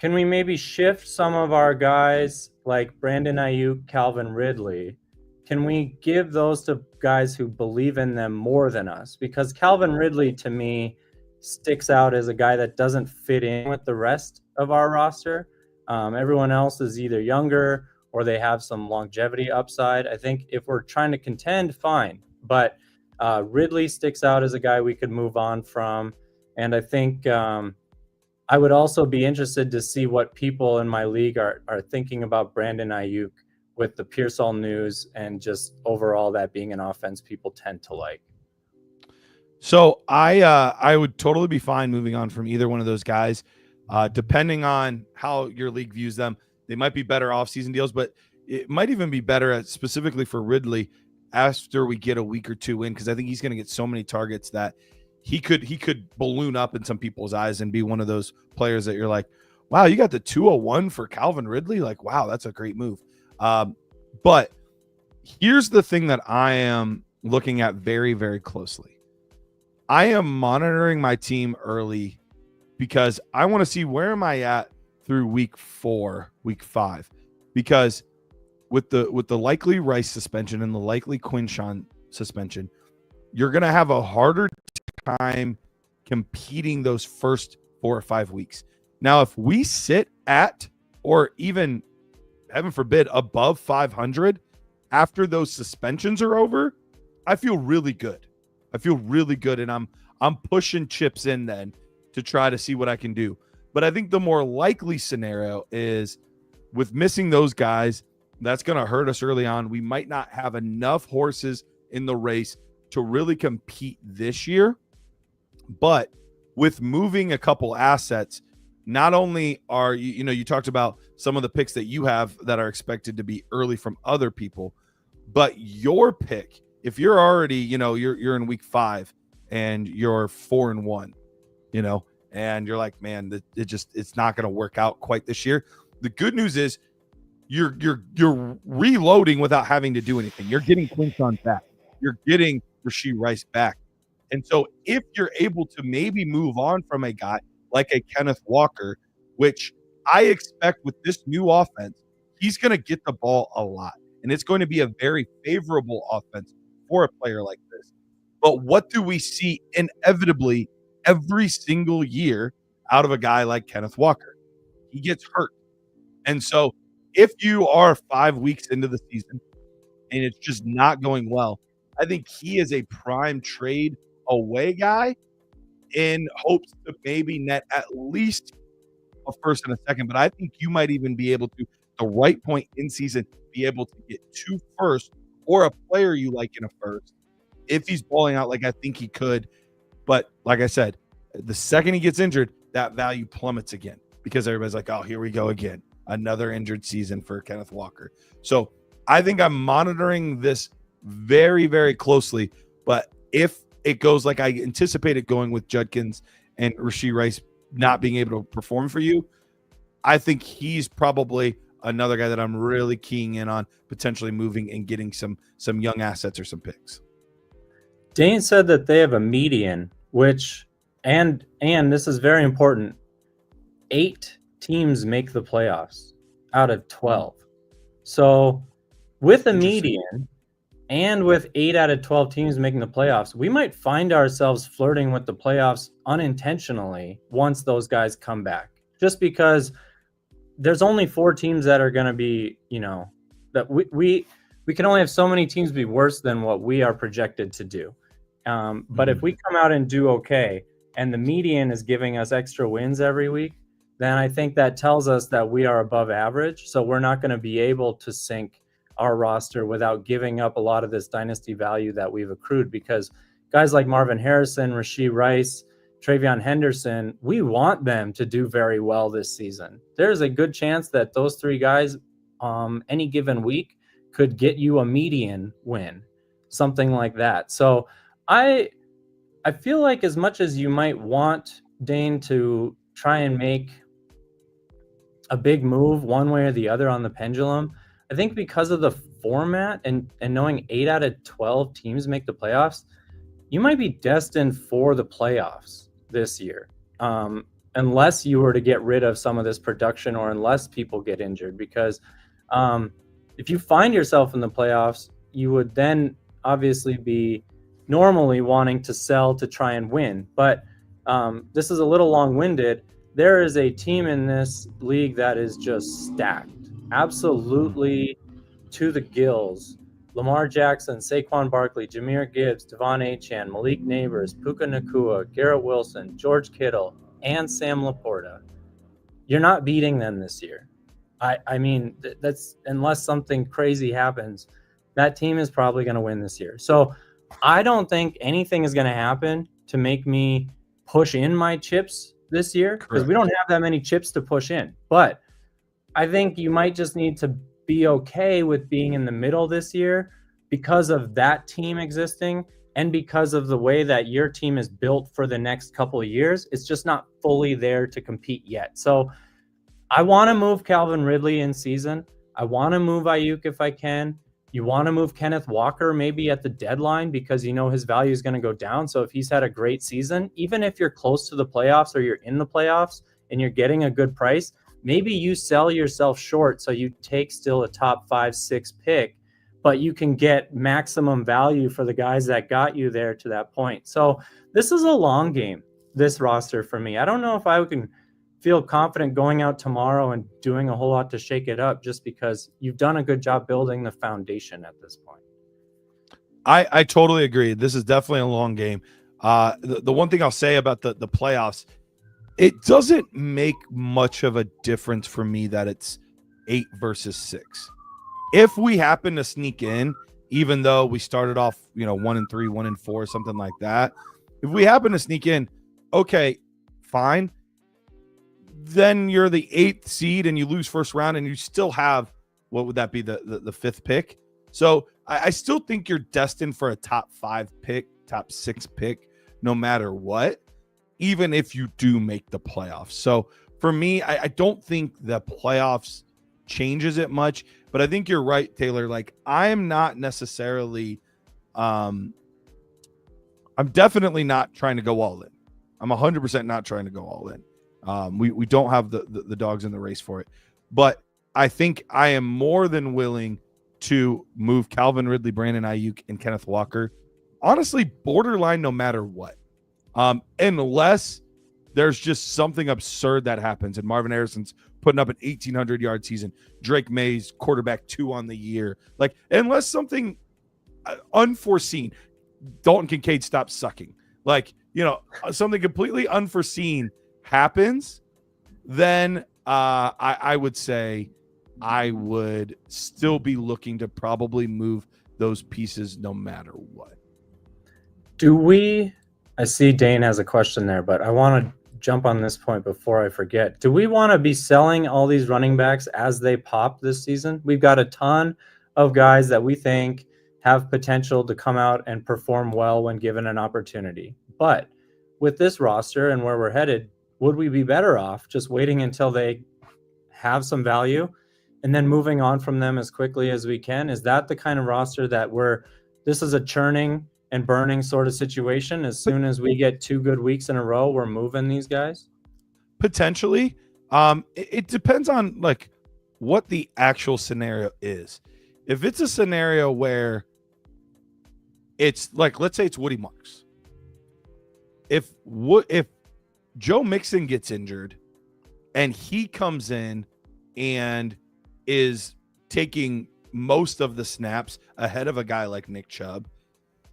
maybe shift some of our guys like Brandon Ayuk, Calvin Ridley? Can we give those to guys who believe in them more than us? Because Calvin Ridley, to me, sticks out as a guy that doesn't fit in with the rest of our roster. Everyone else is either younger or they have some longevity upside. I think if we're trying to contend, fine. But Ridley sticks out as a guy we could move on from. And I think I would also be interested to see what people in my league are thinking about Brandon Ayuk with the Pearsall news and just overall that being an offense people tend to like. So I would totally be fine moving on from either one of those guys, depending on how your league views them. They might be better off-season deals, but it might even be better specifically for Ridley after we get a week or two in, because I think he's going to get so many targets that he could balloon up in some people's eyes and be one of those players that you're like, wow, you got the 201 for Calvin Ridley? Like, wow, that's a great move. But here's the thing that I am looking at very, very closely. I am monitoring my team early because I want to see where am I at through week 4, week 5, because with the likely Rice suspension and the likely Quinshon suspension, you're going to have a harder time competing those first 4 or 5 weeks. Now, if we sit at, or even heaven forbid, above 500 after those suspensions are over, I feel really good. And I'm pushing chips in then to try to see what I can do. But I think the more likely scenario is with missing those guys, that's going to hurt us early on. We might not have enough horses in the race to really compete this year. But with moving a couple assets, not only are you talked about some of the picks that you have that are expected to be early from other people, but your pick, if you're already, you're in week 5 and you're 4-1, and you're like, man, it's not going to work out quite this year. The good news is you're reloading without having to do anything. You're getting Quinshon back. You're getting Rashee Rice back. And so if you're able to maybe move on from a guy like a Kenneth Walker, which I expect with this new offense, he's going to get the ball a lot. And it's going to be a very favorable offense for a player like this. But what do we see inevitably every single year out of a guy like Kenneth Walker? He gets hurt. And so if you are 5 weeks into the season and it's just not going well, I think he is a prime trade away guy in hopes to maybe net at least a first and a second. But I think you might even be able to, the right point in season, be able to get 2 firsts or a player you like in a first if he's balling out like I think he could. But like I said, the second he gets injured, that value plummets again because everybody's like, oh, here we go again. Another injured season for Kenneth Walker. So I think I'm monitoring this very, very closely. But if it goes like I anticipated going with Judkins and Rashee Rice not being able to perform for you, I think he's probably another guy that I'm really keying in on potentially moving and getting some young assets or some picks. Dayne said that they have a median, which and this is very important. 8 teams make the playoffs out of 12. So with a median and with 8 out of 12 teams making the playoffs, we might find ourselves flirting with the playoffs unintentionally once those guys come back. Just because there's only 4 teams that are going to be, that we can only have so many teams be worse than what we are projected to do. But if we come out and do okay, and the median is giving us extra wins every week, then I think that tells us that we are above average. So we're not going to be able to sink our roster without giving up a lot of this dynasty value that we've accrued, because guys like Marvin Harrison, Rashee Rice, Travion Henderson, we want them to do very well this season. There's a good chance that those 3 guys any given week could get you a median win, something like that. So I feel like as much as you might want Dayne to try and make a big move one way or the other on the pendulum, I think because of the format and knowing 8 out of 12 teams make the playoffs, you might be destined for the playoffs this year, unless you were to get rid of some of this production or unless people get injured. Because if you find yourself in the playoffs, you would then obviously be normally wanting to sell to try and win. But this is a little long-winded. There is a team in this league that is just stacked, absolutely to the gills. Lamar Jackson, Saquon Barkley, Jahmyr Gibbs, Devon Achane, Malik Neighbors, Puka Nacua, Garrett Wilson, George Kittle, and Sam Laporta. You're not beating them this year. I mean, that's unless something crazy happens, that team is probably going to win this year. So I don't think anything is going to happen to make me push in my chips this year, because we don't have that many chips to push in. But I think you might just need to be okay with being in the middle this year because of that team existing and because of the way that your team is built for the next couple of years. It's just not fully there to compete yet. So I want to move Calvin Ridley in season. I want to move Ayuk if I can. You want to move Kenneth Walker maybe at the deadline because his value is going to go down. So if he's had a great season, even if you're close to the playoffs or you're in the playoffs and you're getting a good price, maybe you sell yourself short so you take still a top 5-6 pick, but you can get maximum value for the guys that got you there to that point. So this is a long game, this roster for me. I don't know if I can feel confident going out tomorrow and doing a whole lot to shake it up, just because you've done a good job building the foundation at this point. I totally agree. This is definitely a long game. The one thing I'll say about the playoffs, it doesn't make much of a difference for me that it's 8 versus 6. If we happen to sneak in, even though we started off, 1-3, 1-4, something like that, if we happen to sneak in, okay, fine. Then you're the 8th seed and you lose first round and you still have, what would that be, the 5th pick? So I still think you're destined for a top 5 pick, top 6 pick, no matter what, even if you do make the playoffs. So for me, I don't think the playoffs changes it much, but I think you're right, Taylor. Like, I'm not necessarily, I'm definitely not trying to go all in. I'm 100% not trying to go all in. We don't have the dogs in the race for it, but I think I am more than willing to move Calvin Ridley, Brandon Ayuk, and Kenneth Walker. Honestly, borderline no matter what, unless there's just something absurd that happens and Marvin Harrison's putting up an 1,800-yard season. Drake May's quarterback 2 on the year. Like, unless something unforeseen, Dalton Kincaid stops sucking. Like, something completely unforeseen happens, then I would say I would still be looking to probably move those pieces no matter what. I see Dayne has a question there, but I want to jump on this point before I forget. Do we want to be selling all these running backs as they pop this season? We've got a ton of guys that we think have potential to come out and perform well when given an opportunity. But with this roster and where we're headed, would we be better off just waiting until they have some value and then moving on from them as quickly as we can? Is that the kind of roster that this is a churning and burning sort of situation? As soon as we get 2 good weeks in a row, we're moving these guys? Potentially. It depends on like what the actual scenario is. If it's a scenario where it's like, let's say it's Woody Marks. If Joe Mixon gets injured and he comes in and is taking most of the snaps ahead of a guy like Nick Chubb,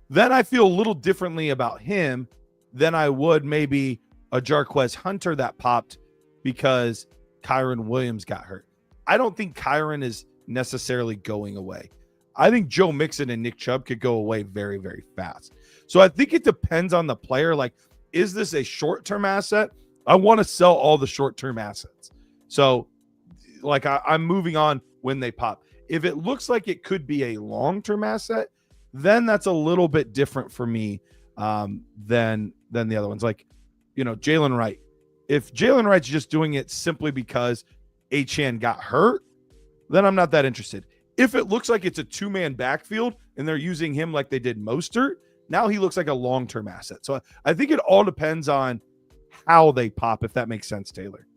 then I feel a little differently about him than I would maybe a Jarquez Hunter that popped because Kyron Williams got hurt. I don't think Kyron is necessarily going away. I think Joe Mixon and Nick Chubb could go away very, very fast. So I think it depends on the player. Like, is this a short-term asset? I want to sell all the short-term assets. So, like, I'm moving on when they pop. If it looks like it could be a long-term asset, then that's a little bit different for me than the other ones. Like, Jalen Wright. If Jalen Wright's just doing it simply because Achane got hurt, then I'm not that interested. If it looks like it's a 2-man backfield and they're using him like they did Mostert, now he looks like a long-term asset. So I think it all depends on how they pop, if that makes sense, Taylor.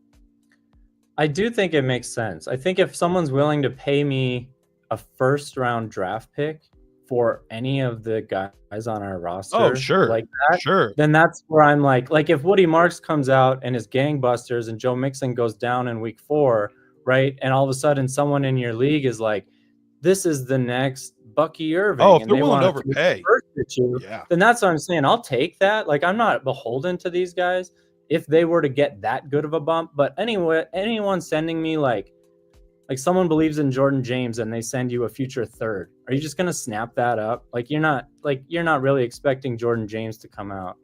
I do think it makes sense. I think if someone's willing to pay me a first-round draft pick for any of the guys on our roster, like that, then that's where I'm like if Woody Marks comes out and is gangbusters and Joe Mixon goes down in week 4, right? And all of a sudden someone in your league is like, this is the next Bucky Irving. Oh, if they're willing to overpay, then that's what I'm saying. I'll take that. Like, I'm not beholden to these guys if they were to get that good of a bump. But anyway, anyone sending me like someone believes in Jordan James and they send you a future third, are you just going to snap that up? Like, you're not really expecting Jordan James to come out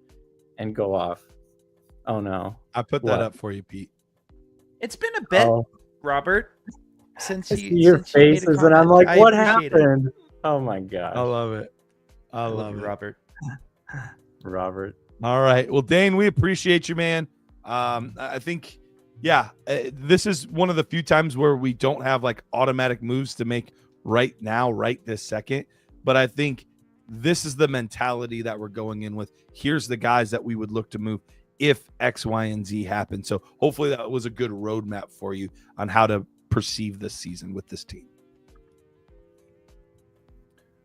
and go off. Oh no. I put that up for you, Pete. It's been a bit, Robert, since your faces, and I'm like, what happened? Oh my gosh. I love it. I love it. Robert. All right. Well, Dayne, we appreciate you, man. I think, this is one of the few times where we don't have like automatic moves to make right now, right this second. But I think this is the mentality that we're going in with. Here's the guys that we would look to move if X, Y, and Z happen. So hopefully that was a good roadmap for you on how to perceive this season with this team.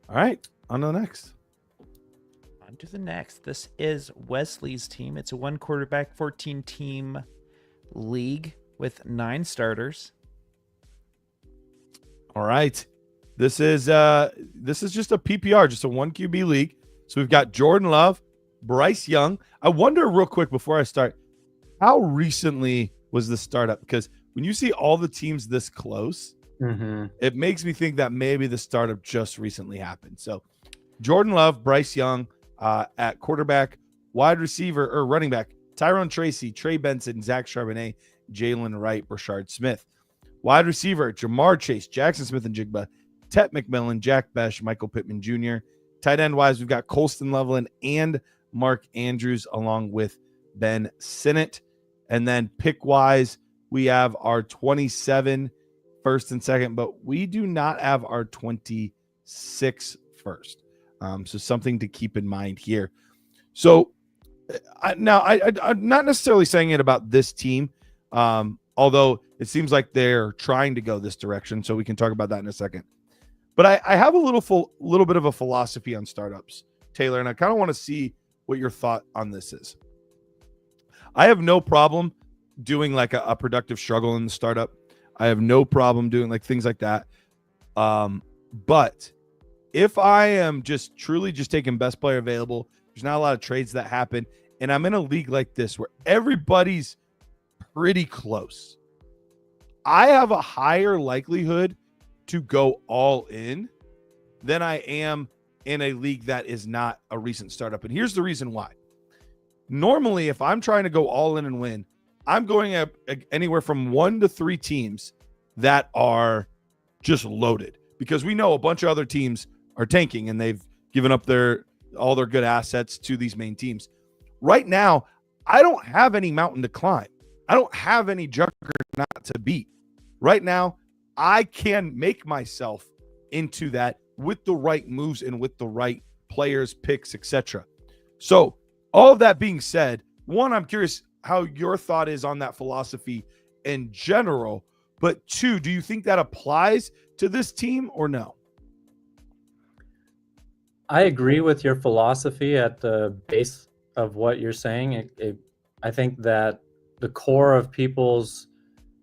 All right, on to the next. On to the next. This is Wesley's team. It's a 1 quarterback, 14 team league with 9 starters. All right. This is just a PPR, just a 1 QB league. So we've got Jordan Love, Bryce Young. I wonder real quick before I start, how recently was the startup? Because when you see all the teams this close, it makes me think that maybe the startup just recently happened. So Jordan Love, Bryce Young at quarterback, wide receiver or running back, Tyrone Tracy, Trey Benson, Zach Charbonnet, Jalen Wright, Brashard Smith. Wide receiver, Jamar Chase, Jackson Smith and Jigba, Tet McMillan, Jack Besh, Michael Pittman Jr. Tight end wise, we've got Colston Loveland and Mark Andrews along with Ben Sinnott. And then pick wise, we have our 27 first and second, but we do not have our 26 first. So something to keep in mind here. So I'm not necessarily saying it about this team, although it seems like they're trying to go this direction. So we can talk about that in a second. But I have a little bit of a philosophy on startups, Taylor, and I kind of want to see what your thought on this is. I have no problem doing like a productive struggle in the startup. I have no problem doing like things like that. But if I am just truly just taking best player available, there's not a lot of trades that happen, and I'm in a league like this where everybody's pretty close, I have a higher likelihood to go all in than I am in a league that is not a recent startup. And here's the reason why. Normally, if I'm trying to go all in and win, I'm going up anywhere from 1 to 3 teams that are just loaded, because we know a bunch of other teams are tanking and they've given up all their good assets to these main teams. Right now, I don't have any mountain to climb. I don't have any juggernaut to beat. Right now, I can make myself into that with the right moves and with the right players, picks, etc. So, all of that being said, one, I'm curious how your thought is on that philosophy in general, but two, do you think that applies to this team or no? I agree with your philosophy at the base of what you're saying. I think that the core of people's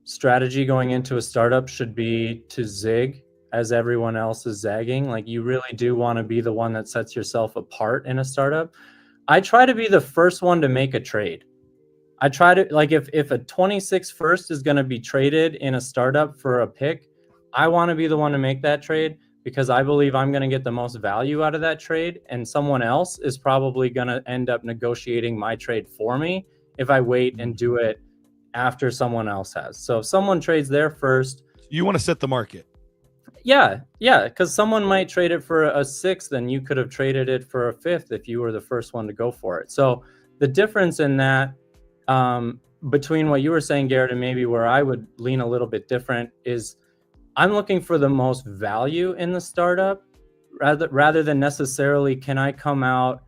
strategy going into a startup should be to zig as everyone else is zagging. Like, you really do want to be the one that sets yourself apart in a startup. I try to be the first one to make a trade. I try to, like, if a 26 first is going to be traded in a startup for a pick, I want to be the one to make that trade, because I believe I'm going to get the most value out of that trade, and someone else is probably going to end up negotiating my trade for me if I wait and do it after someone else has. So if someone trades there first, you want to set the market. Yeah, because someone might trade it for a sixth, and you could have traded it for a fifth if you were the first one to go for it. So the difference in that between what you were saying, Garrett, and maybe where I would lean a little bit different is I'm looking for the most value in the startup rather than necessarily can I come out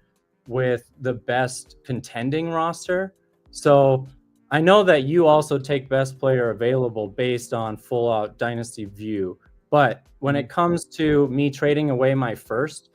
with the best contending roster. So I know that you also take best player available based on full out dynasty view. But when it comes to me trading away my first,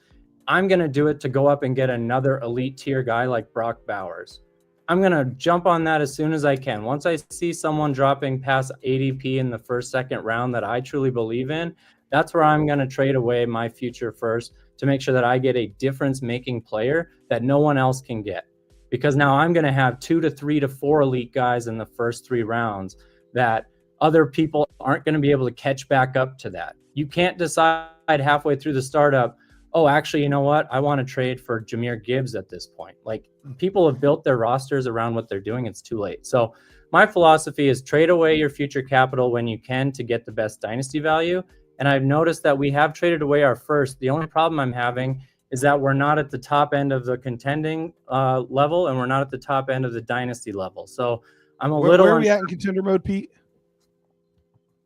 I'm going to do it to go up and get another elite tier guy like Brock Bowers. I'm going to jump on that as soon as I can. Once I see someone dropping past ADP in the first, second round that I truly believe in, that's where I'm going to trade away my future first to make sure that I get a difference-making player that no one else can get. Because now I'm going to have 2 to 3 to 4 elite guys in the first 3 rounds that other people aren't going to be able to catch back up to that. You can't decide halfway through the startup, oh, actually, you know what? I want to trade for Jahmyr Gibbs at this point. Like, people have built their rosters around what they're doing. It's too late. So my philosophy is trade away your future capital when you can to get the best dynasty value. And I've noticed that we have traded away our first. The only problem I'm having is that we're not at the top end of the contending level, and we're not at the top end of the dynasty level. So I'm a little... Where are we at in contender mode, Pete?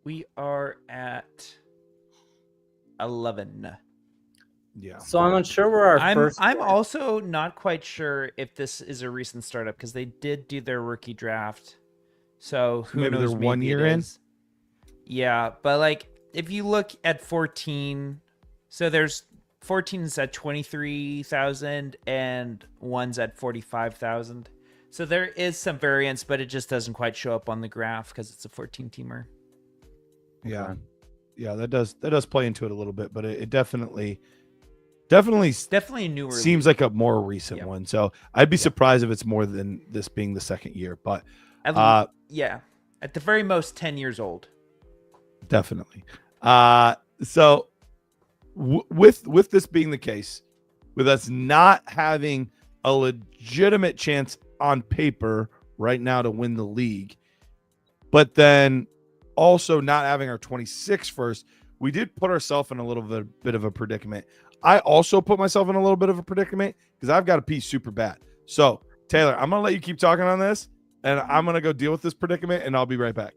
We are at 11. Yeah. So I'm unsure where our first... I'm also not quite sure if this is a recent startup, because they did do their rookie draft. So who maybe knows? they're 1 year in? Yeah, but like if you look at 14, so there's 14's at 23,000 and one's at 45,000. So there is some variance, but it just doesn't quite show up on the graph because it's a 14 teamer. Yeah. Yeah, that does play into it a little bit, but it definitely a newer seems like a more recent one. So I'd be surprised if it's more than this being the second year, but at the very most 10 years old. Definitely. So with this being the case, with us not having a legitimate chance on paper right now to win the league, but then also not having our 26 first, we did put ourselves in a little bit of a predicament. I also put myself in a little bit of a predicament because I've got to pee super bad. So, Taylor, I'm going to let you keep talking on this, and I'm going to go deal with this predicament, and I'll be right back.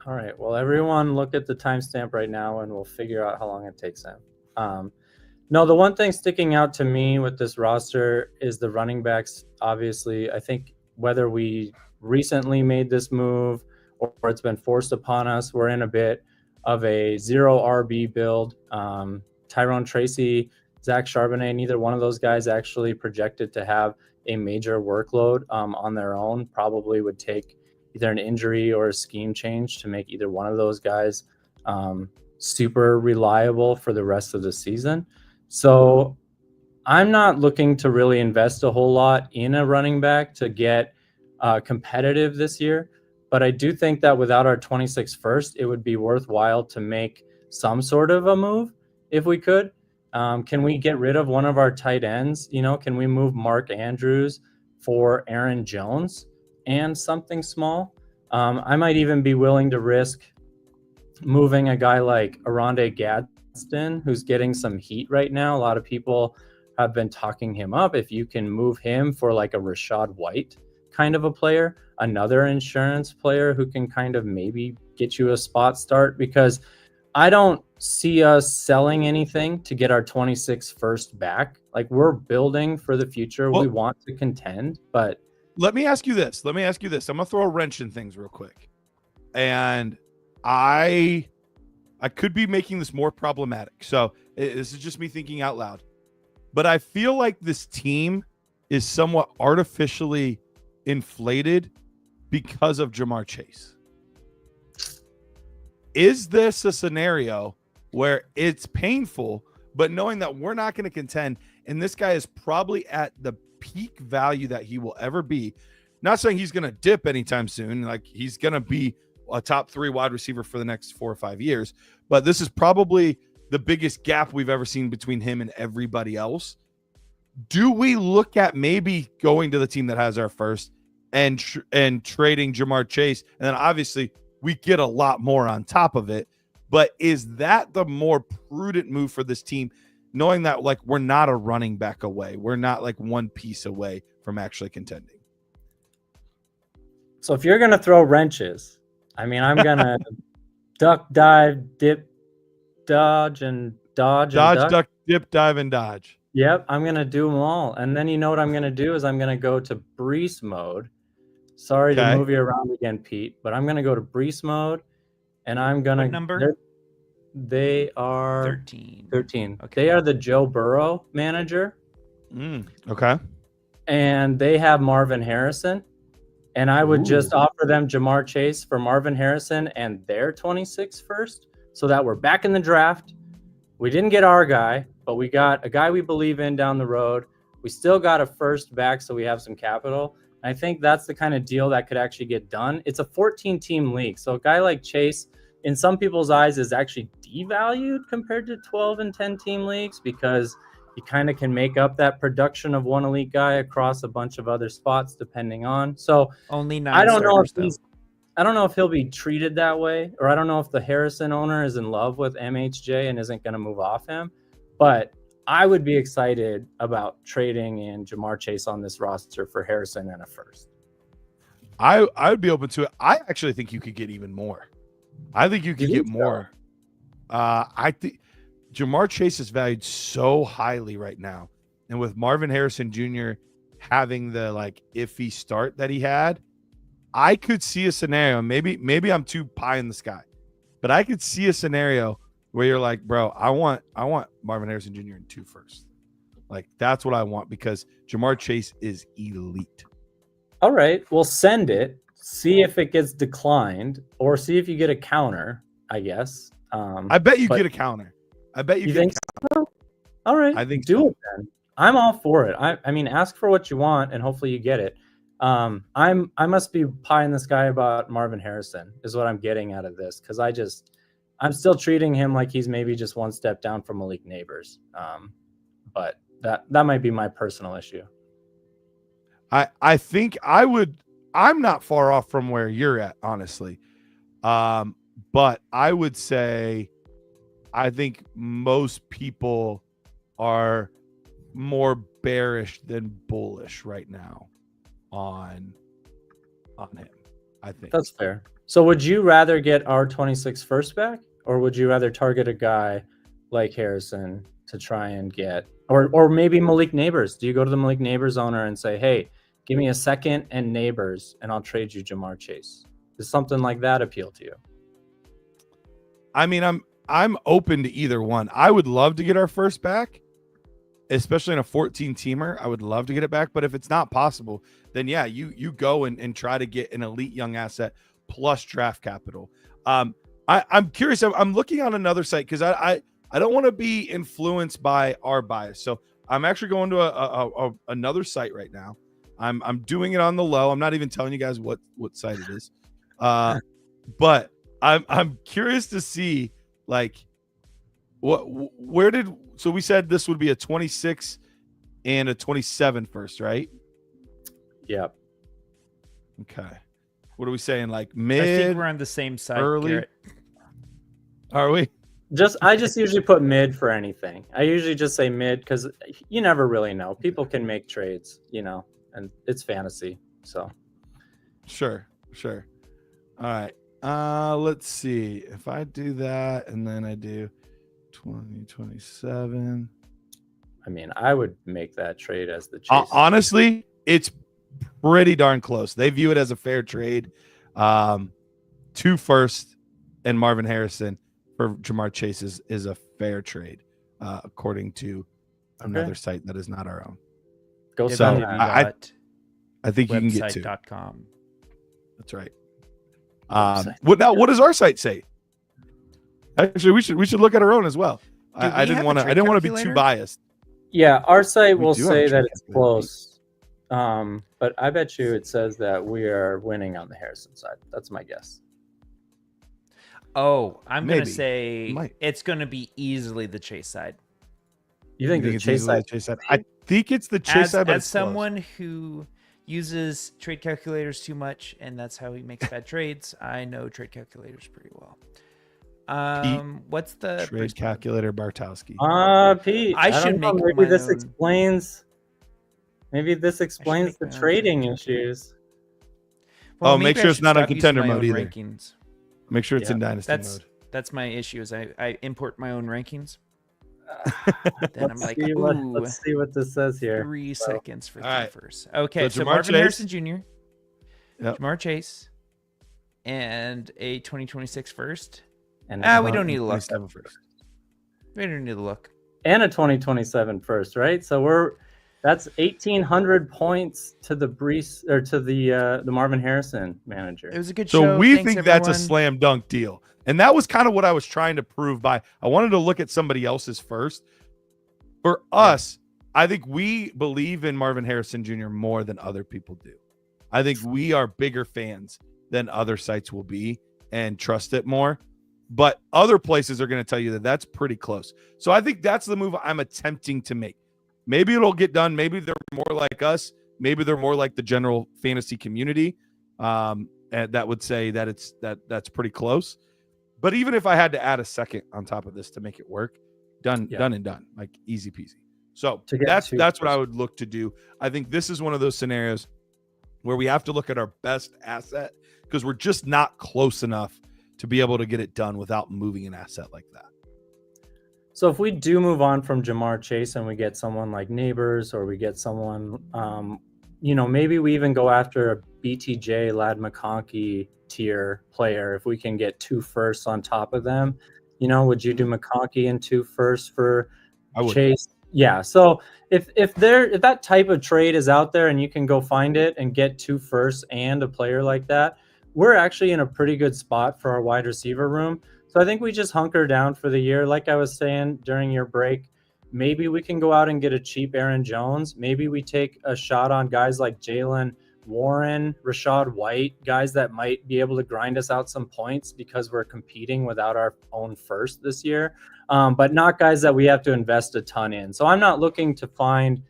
All right. Well, everyone look at the timestamp right now, and we'll figure out how long it takes them. No, the one thing sticking out to me with this roster is the running backs. Obviously, I think whether we recently made this move or it's been forced upon us, we're in a bit of a 0 RB build. Tyrone Tracy, Zach Charbonnet, neither one of those guys actually projected to have a major workload on their own. Probably would take either an injury or a scheme change to make either one of those guys super reliable for the rest of the season. So I'm not looking to really invest a whole lot in a running back to get competitive this year. But I do think that without our 26 first, it would be worthwhile to make some sort of a move if we could. Can we get rid of one of our tight ends? Can we move Mark Andrews for Aaron Jones and something small? I might even be willing to risk moving a guy like Aronde Gadsden, who's getting some heat right now. A lot of people have been talking him up. If you can move him for like a Rashad White kind of a player, another insurance player who can kind of maybe get you a spot start, because I don't see us selling anything to get our 26 first back. Like, we're building for the future. Well, we want to contend, but let me ask you this. I'm going to throw a wrench in things real quick. And I could be making this more problematic. So this is just me thinking out loud. But I feel like this team is somewhat artificially inflated because of Jamar Chase. Is this a scenario where it's painful, but knowing that we're not going to contend, and this guy is probably at the peak value that he will ever be? Not saying he's going to dip anytime soon. Like, he's going to be a top 3 wide receiver for the next 4 or 5 years, but this is probably the biggest gap we've ever seen between him and everybody else. Do we look at maybe going to the team that has our first and trading Jamar Chase? And then obviously we get a lot more on top of it, but is that the more prudent move for this team, knowing that like we're not a running back away, we're not like one piece away from actually contending? So if you're going to throw wrenches, I mean, I'm going to duck, dive, dip, dodge, and duck. Duck, dip, dive, and dodge. Yep, I'm going to do them all. And then you know what I'm going to do is I'm going to go to Brees mode. Sorry to move you around again, Pete, but I'm going to go to Brees mode, and I'm going to... What number? They are... 13. Okay. They are the Joe Burrow manager. Okay. And they have Marvin Harrison. And I would just offer them Jamar Chase for Marvin Harrison and their 26 first, so that we're back in the draft. We didn't get our guy, but we got a guy we believe in down the road. We still got a first back, so we have some capital. I think that's the kind of deal that could actually get done. It's a 14-team league, so a guy like Chase, in some people's eyes, is actually devalued compared to 12 and 10-team leagues, because you kind of can make up that production of one elite guy across a bunch of other spots depending on. So only 9 I don't know if starters, I don't know if he'll be treated that way, or I don't know if the Harrison owner is in love with MHJ and isn't going to move off him. But I would be excited about trading in Jamar Chase on this roster for Harrison and a first. I would be open to it. I actually think you could get even more. I think you could get more. I think Jamar Chase is valued so highly right now. And with Marvin Harrison Jr. having the like iffy start that he had, I could see a scenario. Maybe I'm too pie in the sky, but I could see a scenario where you're like, bro, I want Marvin Harrison Jr. in 2 first. Like, that's what I want, because Jamar Chase is elite. All right, well, send it. See if it gets declined, or see if you get a counter, I guess. I bet you get a counter. I bet you think so? All right, I think do it then. I'm all for it. I mean, ask for what you want, and hopefully you get it. I must be pie in the sky about Marvin Harrison is what I'm getting out of this, because I'm still treating him like he's maybe just one step down from Malik Neighbors. But that might be my personal issue. I think I'm not far off from where you're at, honestly. But I would say I think most people are more bearish than bullish right now on him. I think that's fair. So would you rather get our 26 first back, or would you rather target a guy like Harrison to try and get, or maybe Malik Neighbors? Do you go to the Malik Neighbors owner and say, hey, give me a second and Neighbors, and I'll trade you Jamar Chase? Does something like that appeal to you? I mean, I'm open to either one. I would love to get our first back, especially in a 14-teamer. I would love to get it back, but if it's not possible, then yeah, you go and try to get an elite young asset plus draft capital. I'm curious. I'm looking on another site because I don't want to be influenced by our bias. So I'm actually going to another site right now. I'm doing it on the low. I'm not even telling you guys what site it is. But I'm curious to see like so we said this would be a 26 and a 27 first, right? Yep. Okay. What are we saying? Like mid? I think we're on the same side, early? Garrett. Are we? I just usually put mid for anything. I usually just say mid because you never really know. People can make trades, and it's fantasy. So Sure. All right. Let's see. If I do that and then I do 2027. I mean, I would make that trade as the chase. Honestly, it's pretty darn close. They view it as a fair trade. 2 first and Marvin Harrison for Jamar Chase is a fair trade, according to another site that is not our own. Go So sell that. I think you can get 2. Website.com. That's right. What does our site say? Actually, we should look at our own as well. I didn't want to be too biased. Yeah, our site will do have a say trade that it's calculator. close. But I bet you it says that we are winning on the Harrison side. That's my guess. Oh, I'm going to Maybe. say Might. it's going to be easily the Chase side. You think the it's chase easily side? the Chase side? I think it's the Chase side, but As it's close. someone who uses trade calculators too much, and that's how he makes bad trades, I know trade calculators pretty well. What's the Trade calculator Bartowski. Pete. I don't should know, make maybe my this own. explains. Maybe this explains make the my own trading trade issues. Well, make maybe I sure it's should not on stop using contender my mode own either. Rankings. Make sure it's Yeah, in Dynasty mode. That's my issue. Is I import my own rankings. Then I'm like, Let's see what this says here. 3 seconds for All right. first. Okay, so Jamar Marvin Chase. Harrison Jr., Yep. Jamar Chase, and a 2026 first. And We don't need to look. 27 first. We don't need to look. and a 2027 first, right? So that's 1,800 points to the Brees or to the Marvin Harrison manager. It was a good So show. we Thanks, think that's a everyone. slam dunk deal. And that was kind of what I was trying to prove by I wanted to look at somebody else's first. For us, I think we believe in Marvin Harrison Jr. more than other people do. I think we are bigger fans than other sites will be and trust it more. But other places are going to tell you that that's pretty close. So I think that's the move I'm attempting to make. Maybe it'll get done. Maybe they're more like us. Maybe they're more like the general fantasy community, and that would say that that's pretty close. But even if I had to add a second on top of this to make it work, done and done, like easy peasy. So that's what I would look to do. I think this is one of those scenarios where we have to look at our best asset because we're just not close enough to be able to get it done without moving an asset like that. So if we do move on from Jamar Chase and we get someone like Neighbors or we get someone, maybe we even go after a BTJ Lad McConkey tier player if we can get 2 firsts on top of them. Would you do McConkey and 2 firsts for Chase? Yeah. So if that type of trade is out there and you can go find it and get 2 firsts and a player like that, we're actually in a pretty good spot for our wide receiver room. So I think we just hunker down for the year. Like I was saying during your break, maybe we can go out and get a cheap Aaron Jones. Maybe we take a shot on guys like Jalen Warren, Rashad White, guys that might be able to grind us out some points because we're competing without our own first this year, but not guys that we have to invest a ton in. So I'm not looking to find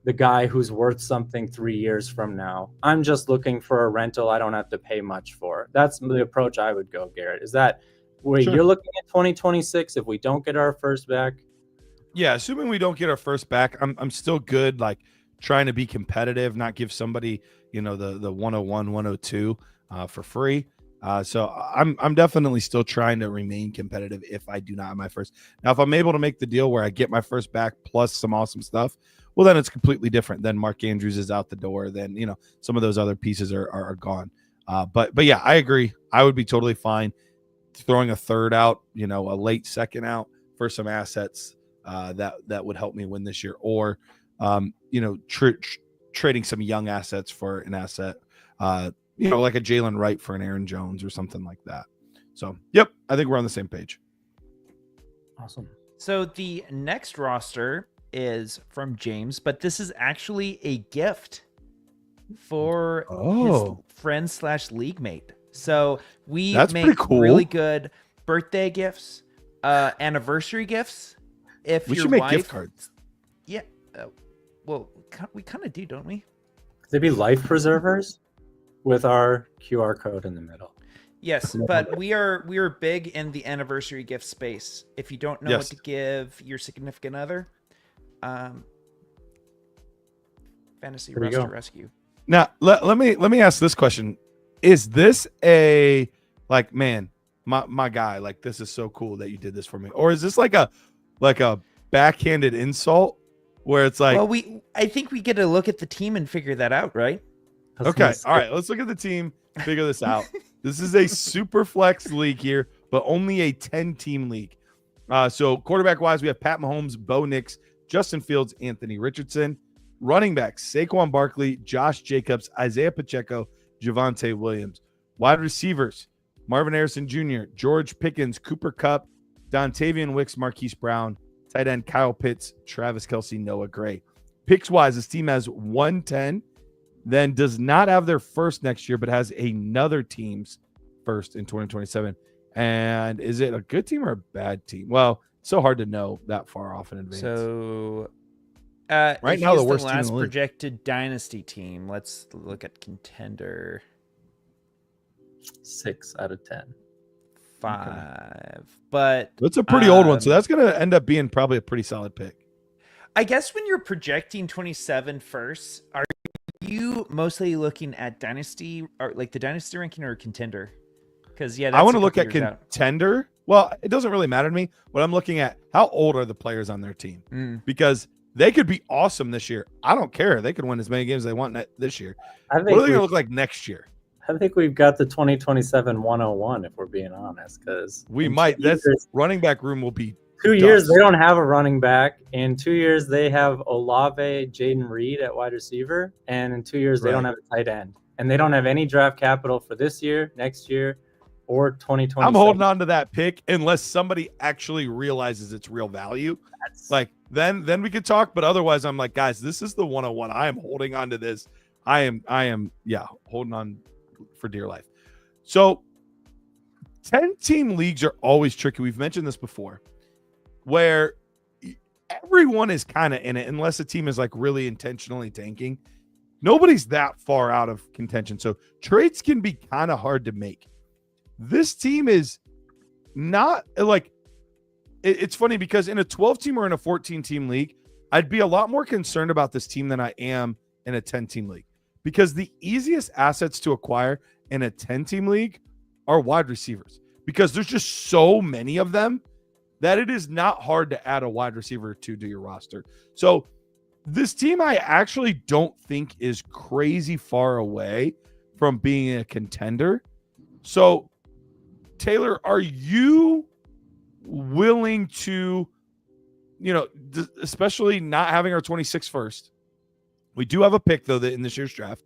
the guy who's worth something 3 years from now. I'm just looking for a rental I don't have to pay much for. That's the approach I would go, Garrett. Is that where you're looking at 2026 if we don't get our first back? Yeah, assuming we don't get our first back, I'm still good, like trying to be competitive, not give somebody, the 101, 102 for free. So I'm definitely still trying to remain competitive if I do not have my first. Now, if I'm able to make the deal where I get my first back plus some awesome stuff, well, then it's completely different. Then Mark Andrews is out the door. Then, some of those other pieces are gone. But yeah, I agree. I would be totally fine throwing a third out, a late second out for some assets that would help me win this year, or trading some young assets for an asset, like a Jalen Wright for an Aaron Jones or something like that. So, yep, I think we're on the same page. Awesome. So the next roster is from James, but this is actually a gift for his friend / league mate. So we make cool. really good birthday gifts, anniversary gifts. If we your should make wife, gift cards. Yeah. Well, we kind of do, don't we? Could they be life preservers with our QR code in the middle? Yes, but we are big in the anniversary gift space. If you don't know Yes. what to give your significant other, Fantasy There you Roster go. Rescue. Now, let me ask this question. Is this a, like, man, my guy, like, this is so cool that you did this for me? Or is this like a backhanded insult where it's like, Well, I think we get to look at the team and figure that out, right? okay, all right, let's look at the team, figure this out. This is a super flex league here, but only a 10-team league. So quarterback-wise, we have Pat Mahomes, Bo Nix, Justin Fields, Anthony Richardson. Running backs, Saquon Barkley, Josh Jacobs, Isaiah Pacheco, Javonte Williams. Wide receivers, Marvin Harrison Jr., George Pickens, Cooper Kupp, Dontavian Wicks, Marquise Brown. Tight end, Kyle Pitts, Travis Kelce, Noah Gray. Picks-wise, this team has 110, then does not have their first next year, but has another team's first in 2027. And is it a good team or a bad team? Well, it's so hard to know that far off in advance. So, right now, the worst team in last the league. projected dynasty team. Let's look at contender 6 out of 10. 5. But It's a pretty old one, so that's going to end up being probably a pretty solid pick. I guess when you're projecting 27 first, are you mostly looking at dynasty or like the dynasty ranking or contender? Because I want to look at contender. Well, it doesn't really matter to me. What I'm looking at, how old are the players on their team? Because they could be awesome this year. I don't care. They could win as many games as they want this year. What are they going to look like next year? I think we've got the 2027 101, if we're being honest, because we might. That's running back room will be 2 years. They don't have a running back. In 2 years, they have Olave, Jaden Reed at wide receiver, and in 2 years, they don't have a tight end, and they don't have any draft capital for this year, next year, or 2020. I'm holding on to that pick unless somebody actually realizes its real value. Like then we could talk, but otherwise, I'm like, guys, this is the 101. I am holding on to this. I am holding on for dear life. So 10-team leagues are always tricky. We've mentioned this before, where everyone is kind of in it unless a team is like really intentionally tanking. Nobody's that far out of contention. So trades can be kind of hard to make. This team is not like, it's funny because in a 12-team or in a 14-team league, I'd be a lot more concerned about this team than I am in a 10-team league. Because the easiest assets to acquire in a 10-team league are wide receivers. Because there's just so many of them that it is not hard to add a wide receiver to your roster. So this team I actually don't think is crazy far away from being a contender. So, Taylor, are you willing to, especially not having our 26 first, we do have a pick, though, in this year's draft.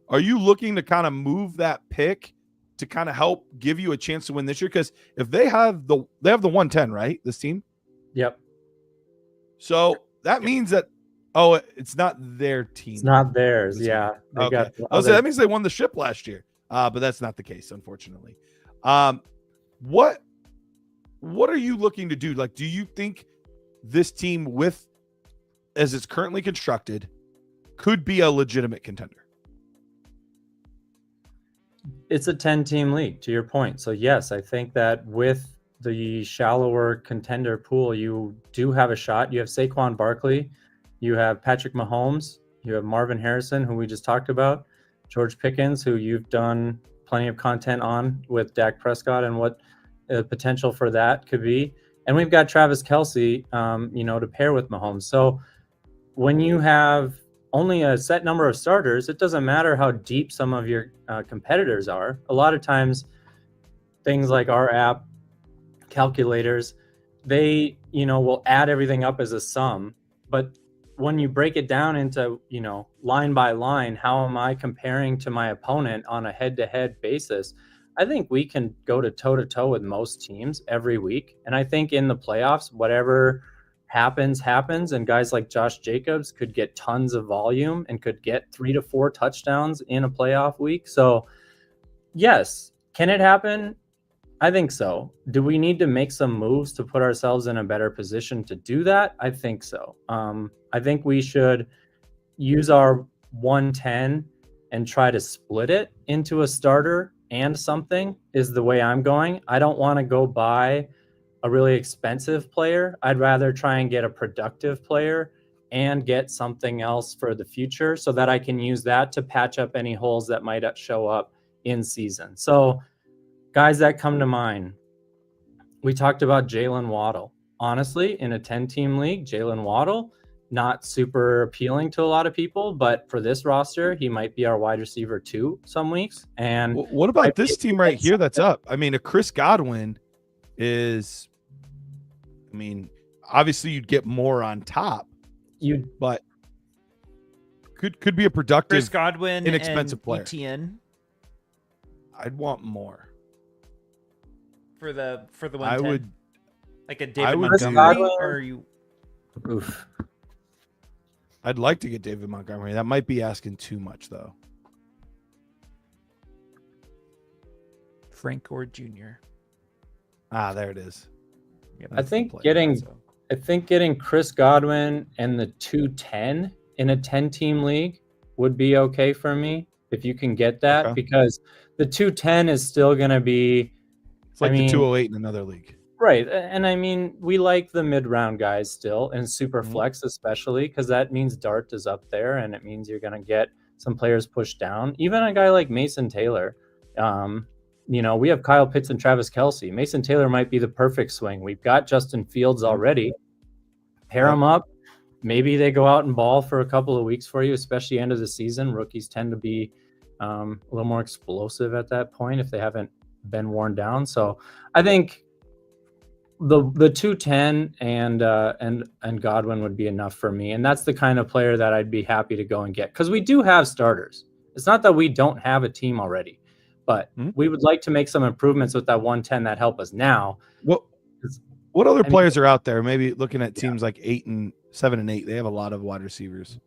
Are you looking to kind of move that pick to kind of help give you a chance to win this year? Because if they have the 110, right? This team? Yep. So that means that, it's not their team. It's not theirs. Yeah. Okay. That means they won the ship last year. But that's not the case, unfortunately. What are you looking to do? Like, do you think this team as it's currently constructed, could be a legitimate contender? It's a 10-team league, to your point. So yes, I think that with the shallower contender pool, you do have a shot. You have Saquon Barkley, you have Patrick Mahomes, you have Marvin Harrison, who we just talked about, George Pickens, who you've done plenty of content on with Dak Prescott and what the potential for that could be. And we've got Travis Kelce, to pair with Mahomes. So when you have only a set number of starters, it doesn't matter how deep some of your competitors are. A lot of times, things like our app, calculators, they, will add everything up as a sum. But when you break it down into, line by line, how am I comparing to my opponent on a head-to-head basis? I think we can go to toe-to-toe with most teams every week. And I think in the playoffs, whatever happens, and guys like Josh Jacobs could get tons of volume and could get 3 to 4 touchdowns in a playoff week. So yes, can it happen? I think so. Do we need to make some moves to put ourselves in a better position to do that? I think so. I think we should use our 110 and try to split it into a starter and something is the way I'm going. I don't want to go buy a really expensive player. I'd rather try and get a productive player and get something else for the future so that I can use that to patch up any holes that might show up in season. So guys that come to mind, we talked about Jalen Waddle. Honestly, in a 10-team league, Jalen Waddle, not super appealing to a lot of people, but for this roster, he might be our wide receiver 2 some weeks. And what about this team right here that's up? I mean, a Chris Godwin is, I mean, obviously you'd get more on top, but could be a productive, Chris Godwin, inexpensive and player. ETN I'd want more for the 110. I would, like a I David would Montgomery, do- or are you? Oof. I'd like to get David Montgomery. That might be asking too much though. Frank Gore Jr. Ah, there it is. Yep. I That's the think player. getting Chris Godwin and the 210 in a 10-team league would be okay for me if you can get that, Okay. because the 210 is still going to be, It's like I mean, the 208 in another league. right. And I mean, we like the mid-round guys still, and super Mhm. flex especially, because that means Dart is up there, and it means you're going to get some players pushed down. Even a guy like Mason Taylor. We have Kyle Pitts and Travis Kelce. Mason Taylor might be the perfect swing. We've got Justin Fields already. Pair them up. Maybe they go out and ball for a couple of weeks for you, especially end of the season. Rookies tend to be a little more explosive at that point if they haven't been worn down. So I think the 210 and Godwin would be enough for me, and that's the kind of player that I'd be happy to go and get, because we do have starters. It's not that we don't have a team already, but we would like to make some improvements with that 110 that help us now. What other players are out there? Maybe looking at teams like 7 and 8, they have a lot of wide receivers.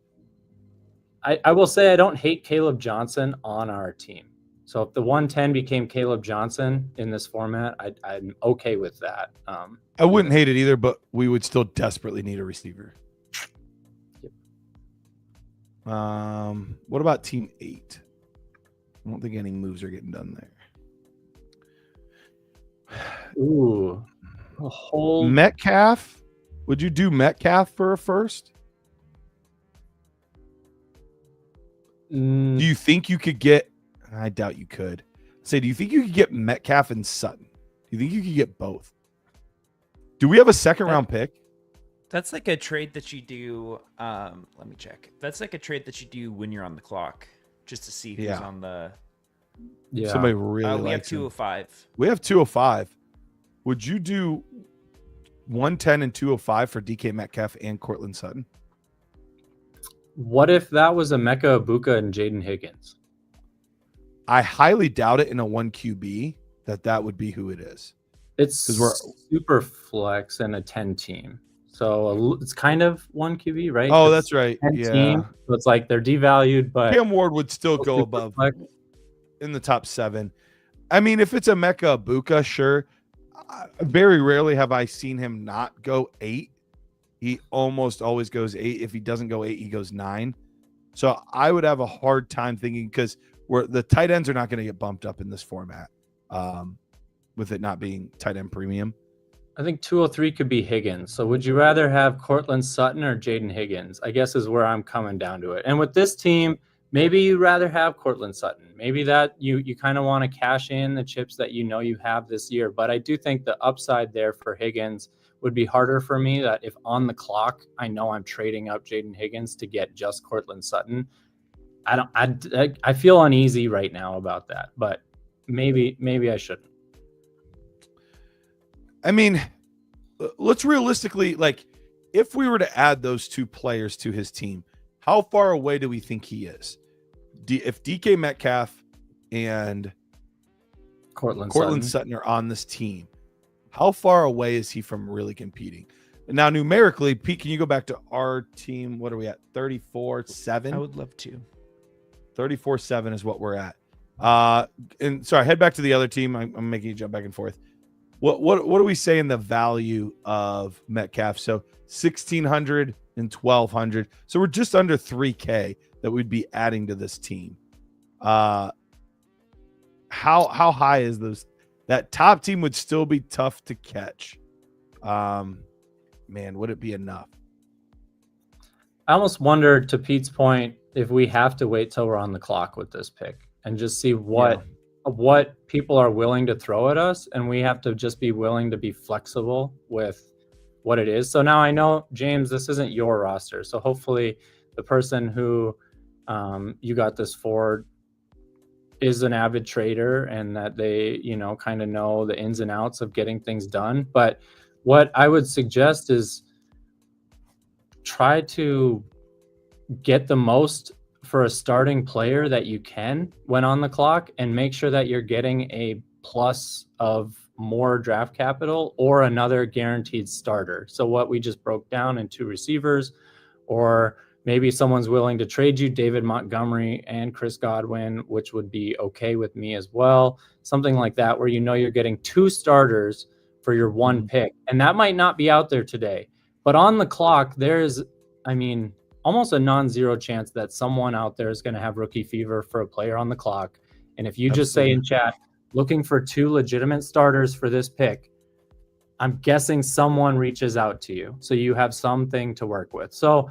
I will say I don't hate Caleb Johnson on our team. So if the 110 became Caleb Johnson in this format, I'm okay with that. I wouldn't hate it either, but we would still desperately need a receiver. Yep. What about team 8? I don't think any moves are getting done there. Ooh, a whole Metcalf. Would you do Metcalf for a first? Do you think you could get? I doubt you could. Do you think you could get Metcalf and Sutton? Do you think you could get both? Do we have a second round pick? That's like a trade that you do. Let me check. That's like a trade that you do when you're on the clock, just to see who's on the. Yeah. Somebody really We have likes him. 205. We have 205. Would you do 110 and 205 for DK Metcalf and Cortland Sutton? What if that was a Mecca Ibuka and Jaden Higgins? I highly doubt it in a 1 QB that would be who it is. It's 'Cause we're- super flex and a 10 team. So it's kind of 1 QB, right? Oh, It's that's right. 10 Yeah. team, so it's like they're devalued, but Cam Ward would still go super above flex. in the top 7. I mean, if it's a Mecca Ibuka, sure. Very rarely have I seen him not go 8. He almost always goes 8. If he doesn't go 8, he goes 9. So I would have a hard time thinking, because the tight ends are not going to get bumped up in this format, with it not being tight end premium. I think 203 could be Higgins. So would you rather have Cortland Sutton or Jaden Higgins? I guess is where I'm coming down to it. And with this team, maybe you'd rather have Cortland Sutton. Maybe that you kind of want to cash in the chips that you have this year. But I do think the upside there for Higgins would be harder for me, that if on the clock I know I'm trading up Jaden Higgins to get just Cortland Sutton. I feel uneasy right now about that, but maybe I shouldn't. I mean, let's realistically, like, if we were to add those 2 players to his team, how far away do we think he is? If DK Metcalf and Cortland Sutton are on this team, how far away is he from really competing? Now, numerically, Pete, can you go back to our team? What are we at? 34-7? I would love to. 34-7 is what we're at. And sorry, head back to the other team. I'm making you jump back and forth. What do we say in the value of Metcalf? So 1,600 and 1,200. So we're just under 3K that we'd be adding to this team. how high is those? That top team would still be tough to catch. Man, would it be enough? I almost wonder, to Pete's point, if we have to wait till we're on the clock with this pick and just see what people are willing to throw at us, and we have to just be willing to be flexible with what it is. So now I know, James, this isn't your roster, so hopefully the person who you got this for is an avid trader and that they, kind of know the ins and outs of getting things done. But what I would suggest is try to get the most for a starting player that you can when on the clock, and make sure that you're getting a plus of more draft capital or another guaranteed starter. So what we just broke down in 2 receivers, or maybe someone's willing to trade you David Montgomery and Chris Godwin, which would be okay with me as well. Something like that, where you're getting 2 starters for your 1 pick. And that might not be out there today. But on the clock, there's, almost a non-zero chance that someone out there is going to have rookie fever for a player on the clock. And if you just say in chat, looking for 2 legitimate starters for this pick, I'm guessing someone reaches out to you. So you have something to work with. So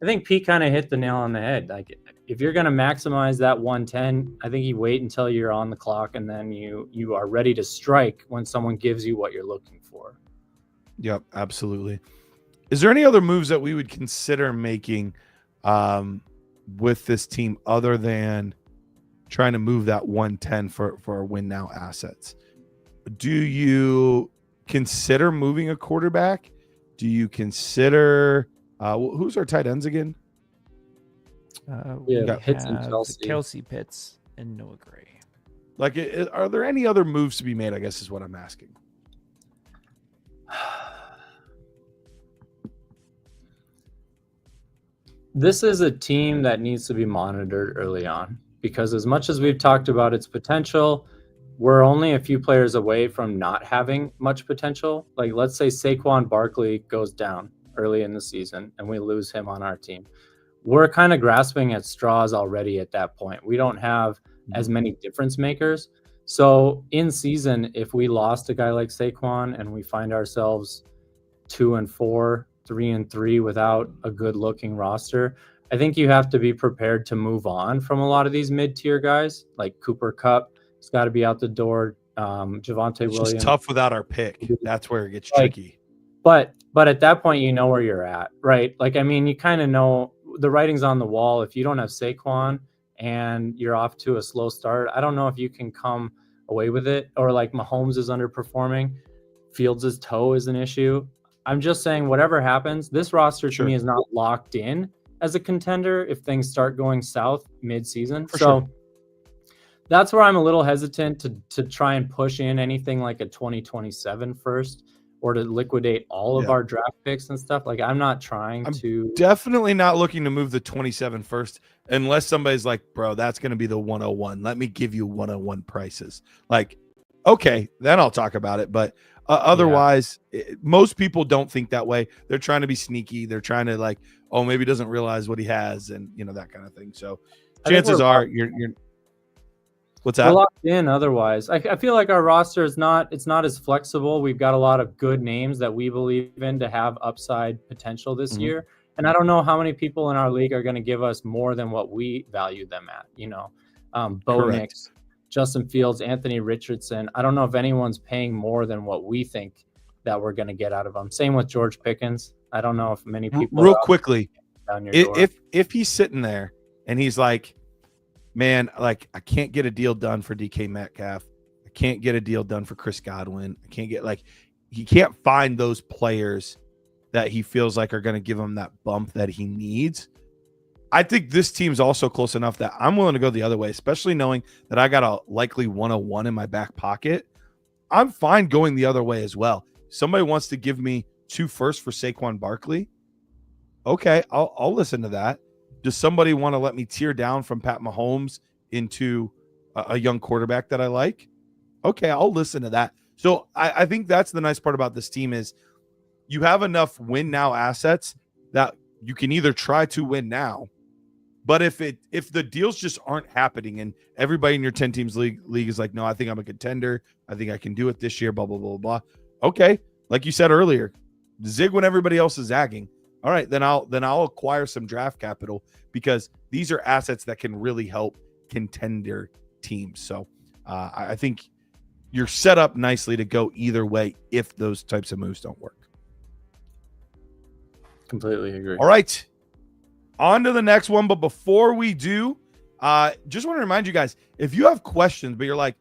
I think Pete kind of hit the nail on the head. Like, if you're going to maximize that 110, I think you wait until you're on the clock, and then you are ready to strike when someone gives you what you're looking for. Yep, absolutely. Is there any other moves that we would consider making with this team other than trying to move that 110 for our win now assets? Do you consider moving a quarterback? Do you consider who's our tight ends again? We got Pitts and have Kelsey. Kelsey, Pitts, and Noah Gray. Like, are there any other moves to be made, I guess is what I'm asking. This is a team that needs to be monitored early on, because as much as we've talked about its potential, we're only a few players away from not having much potential. Like, let's say Saquon Barkley goes down early in the season and we lose him on our team. We're kind of grasping at straws already at that point. We don't have as many difference makers. So in season, if we lost a guy like Saquon and we find ourselves 2-4, 3-3 without a good looking roster, I think you have to be prepared to move on from a lot of these mid-tier guys. Like Cooper Kupp, it's got to be out the door. Javonte It's Williams. just tough without our pick. That's where it gets Like, tricky. But at that point, you know where you're at, right? Like, you kind of know the writing's on the wall. If you don't have Saquon and you're off to a slow start, I don't know if you can come away with it. Or like Mahomes is underperforming, Fields' toe is an issue. I'm just saying, whatever happens, this roster to me is not locked in as a contender if things start going south mid-season. That's where I'm a little hesitant to try and push in anything like a 2027 first, or to liquidate all of our draft picks and stuff. Like, I'm not trying to. Definitely not looking to move the 27 first, unless somebody's like, bro, that's going to be the 101. Let me give you 101 prices. Like, okay, then I'll talk about it. But otherwise, most people don't think that way. They're trying to be sneaky. They're trying to like, oh, maybe he doesn't realize what he has, and that kind of thing. So chances are you're what's that? We're locked in otherwise. I feel like our roster is not as flexible. We've got a lot of good names that we believe in to have upside potential this year. And I don't know how many people in our league are going to give us more than what we value them at. Bo Nix, Justin Fields, Anthony Richardson. I don't know if anyone's paying more than what we think that we're going to get out of them. Same with George Pickens. I don't know if many people. Real quickly, down your door. if he's sitting there and he's like, man, like, I can't get a deal done for DK Metcalf. I can't get a deal done for Chris Godwin. I can't get, like, he can't find those players that he feels like are going to give him that bump that he needs. I think this team's also close enough that I'm willing to go the other way, especially knowing that I got a likely 101 in my back pocket. I'm fine going the other way as well. Somebody wants to give me 2 firsts for Saquon Barkley. Okay, I'll listen to that. Does somebody want to let me tear down from Pat Mahomes into a young quarterback that I like? Okay, I'll listen to that. So I think that's the nice part about this team is you have enough win now assets that you can either try to win now But if the deals just aren't happening and everybody in your 10 teams league is like, no, I think I'm a contender. I think I can do it this year, blah, blah, blah, blah. Okay. Like you said earlier, zig when everybody else is zagging. All right, then I'll acquire some draft capital because these are assets that can really help contender teams. So I think you're set up nicely to go either way if those types of moves don't work. Completely agree. All right, on to the next one. But before we do, just want to remind you guys, if you have questions, but you're like,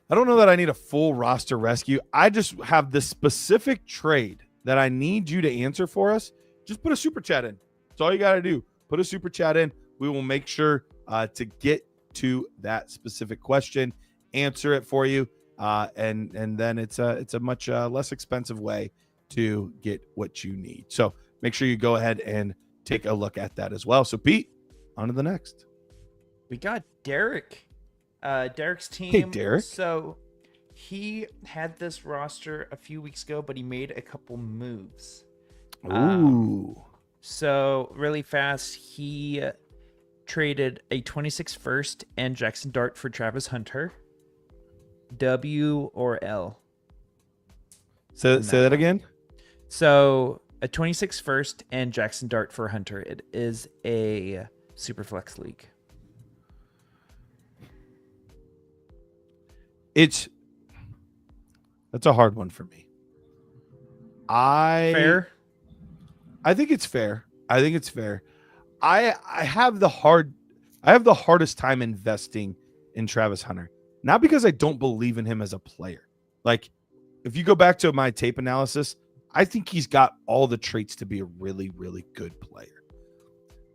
I don't know that I need a full roster rescue. I just have this specific trade that I need you to answer for us. Just put a super chat in. That's all you got to do. Put a super chat in. We will make sure to get to that specific question, answer it for you, and then it's a much less expensive way to get what you need. So make sure you go ahead and take a look at that as well. So Pete, on to the next. We got Derek. Derek's team. Hey, Derek. So he had this roster a few weeks ago, but he made a couple moves. Ooh. So really fast, he traded a 26 first and Jackson Dart for Travis Hunter. W or L? Say that again. So a 26 first and Jackson Dart for Hunter. It is a Superflex league. That's a hard one for me. Fair? I think it's fair. I have the hardest time investing in Travis Hunter. Not because I don't believe in him as a player. Like, if you go back to my tape analysis, I think he's got all the traits to be a really, really good player.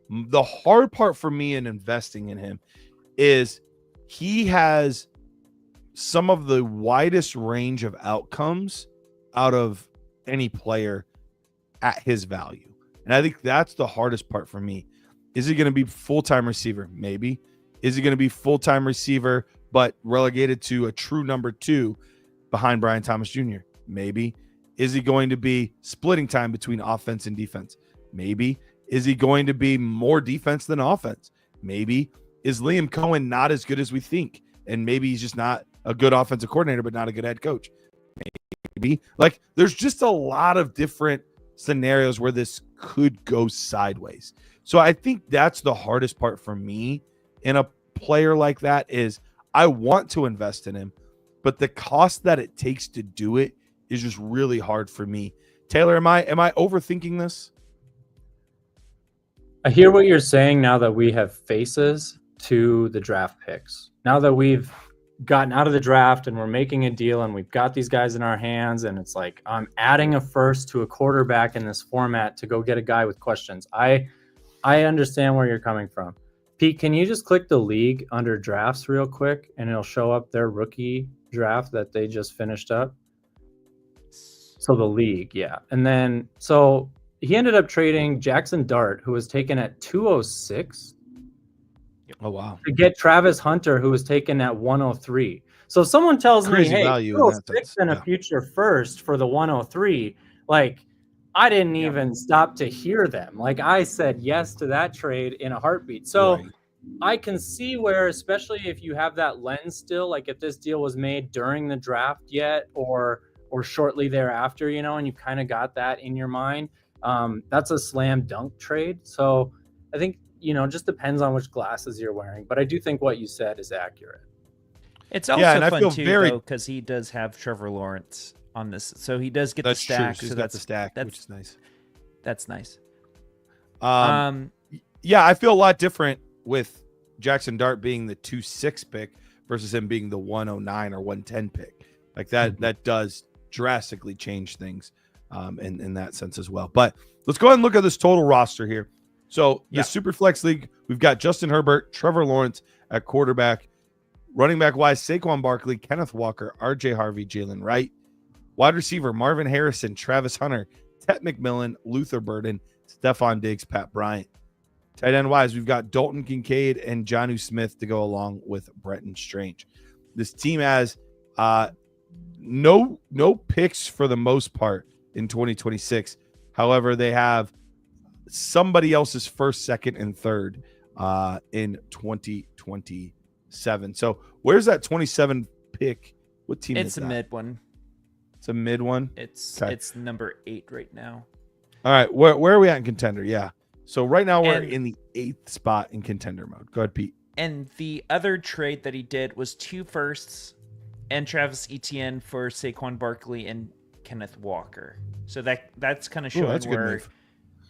The hard part for me in investing in him is he has some of the widest range of outcomes out of any player at his value. And I think that's the hardest part for me. Is he going to be full-time receiver? Maybe. Is he going to be full-time receiver but relegated to a true number 2 behind Brian Thomas Jr.? Maybe. Is he going to be splitting time between offense and defense? Maybe. Is he going to be more defense than offense? Maybe. Is Liam Cohen not as good as we think? And maybe he's just not a good offensive coordinator, but not a good head coach. Maybe. Like, there's just a lot of different scenarios where this could go sideways. So I think that's the hardest part for me in a player like that is I want to invest in him, but the cost that it takes to do it is just really hard for me. Taylor, am I overthinking this? I hear what you're saying now that we have faces to the draft picks. Now that we've gotten out of the draft and we're making a deal and we've got these guys in our hands and it's like I'm adding a first to a quarterback in this format to go get a guy with questions. I understand where you're coming from. Pete, can you just click the league under drafts real quick and it'll show up their rookie draft that they just finished up? So the league, yeah. And then so he ended up trading Jackson Dart, who was taken at 206. Oh, wow. To get Travis Hunter, who was taken at 103. So if someone tells Crazy me, hey, value in that 206 sense. and a future first for the 103, like, I didn't even stop to hear them. Like, I said yes to that trade in a heartbeat. So Right. I can see where, especially if you have that lens still, like if this deal was made during the draft yet or shortly thereafter, you know, and you kind of got that in your mind, that's a slam dunk trade. So I think, you know, just depends on which glasses you're wearing. But I do think what you said is accurate. It's also and I fun feel too, very- though, because he does have Trevor Lawrence on this, so he does get That's the stack. true. He's So got that's the stack, that's which is nice. That's nice. Yeah, I feel a lot different with Jackson Dart being the 2-6 pick versus him being the 109 or 110 pick. Like that does drastically change things in that sense as well. But let's go ahead and look at this total roster here. So the Superflex League, we've got Justin Herbert, Trevor Lawrence at quarterback, running back wise, Saquon Barkley, Kenneth Walker, RJ Harvey, Jalen Wright, wide receiver, Marvin Harrison, Travis Hunter, Tet McMillan, Luther Burden, Stephon Diggs, Pat Bryant. Tight end wise, we've got Dalton Kincaid and Jonnu Smith to go along with Brenton Strange. This team has no picks for the most part in 2026. However, they have somebody else's first, second, and third in 2027. So where's that 27 pick? What team is It's a that? mid one. It's a mid one. It's Okay. it's number 8 right now. All right, where are we at in contender? Yeah. So right now we're And- in the 8th spot in contender mode. Go ahead, Pete. And the other trade that he did was 2 firsts and Travis Etienne for Saquon Barkley and Kenneth Walker. So that's kind of Ooh, showing that's a good move.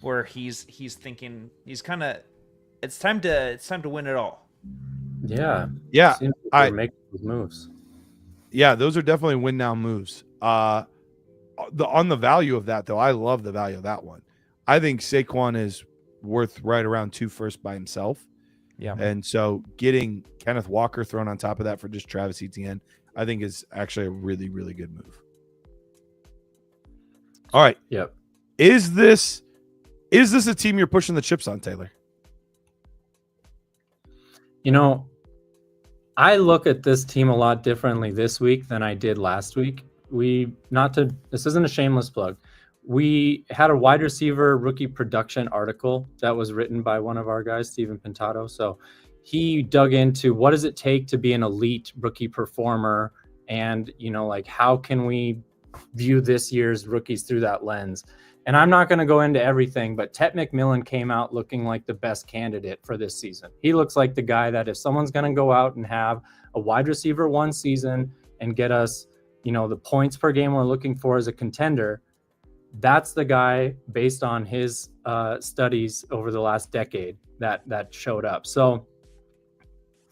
where he's thinking it's time to win it all. Yeah. Yeah, Seems like I- we're making those moves. Yeah, those are definitely win now moves. On the value of that though, I love the value of that one. I think Saquon is worth right around 2 firsts by himself. Yeah. And so getting Kenneth Walker thrown on top of that for just Travis Etienne, I think is actually a really, really good move. All right. Yep. Is this a team you're pushing the chips on, Taylor? You know, I look at this team a lot differently this week than I did last week. This isn't a shameless plug. We had a wide receiver rookie production article that was written by one of our guys, Steven Pintado. So he dug into what does it take to be an elite rookie performer, and like how can we view this year's rookies through that lens. And I'm not going to go into everything, but Tet McMillan came out looking like the best candidate for this season. He looks like the guy that if someone's going to go out and have a wide receiver 1 season and get us, the points per game we're looking for as a contender, that's the guy based on his studies over the last decade that showed up. So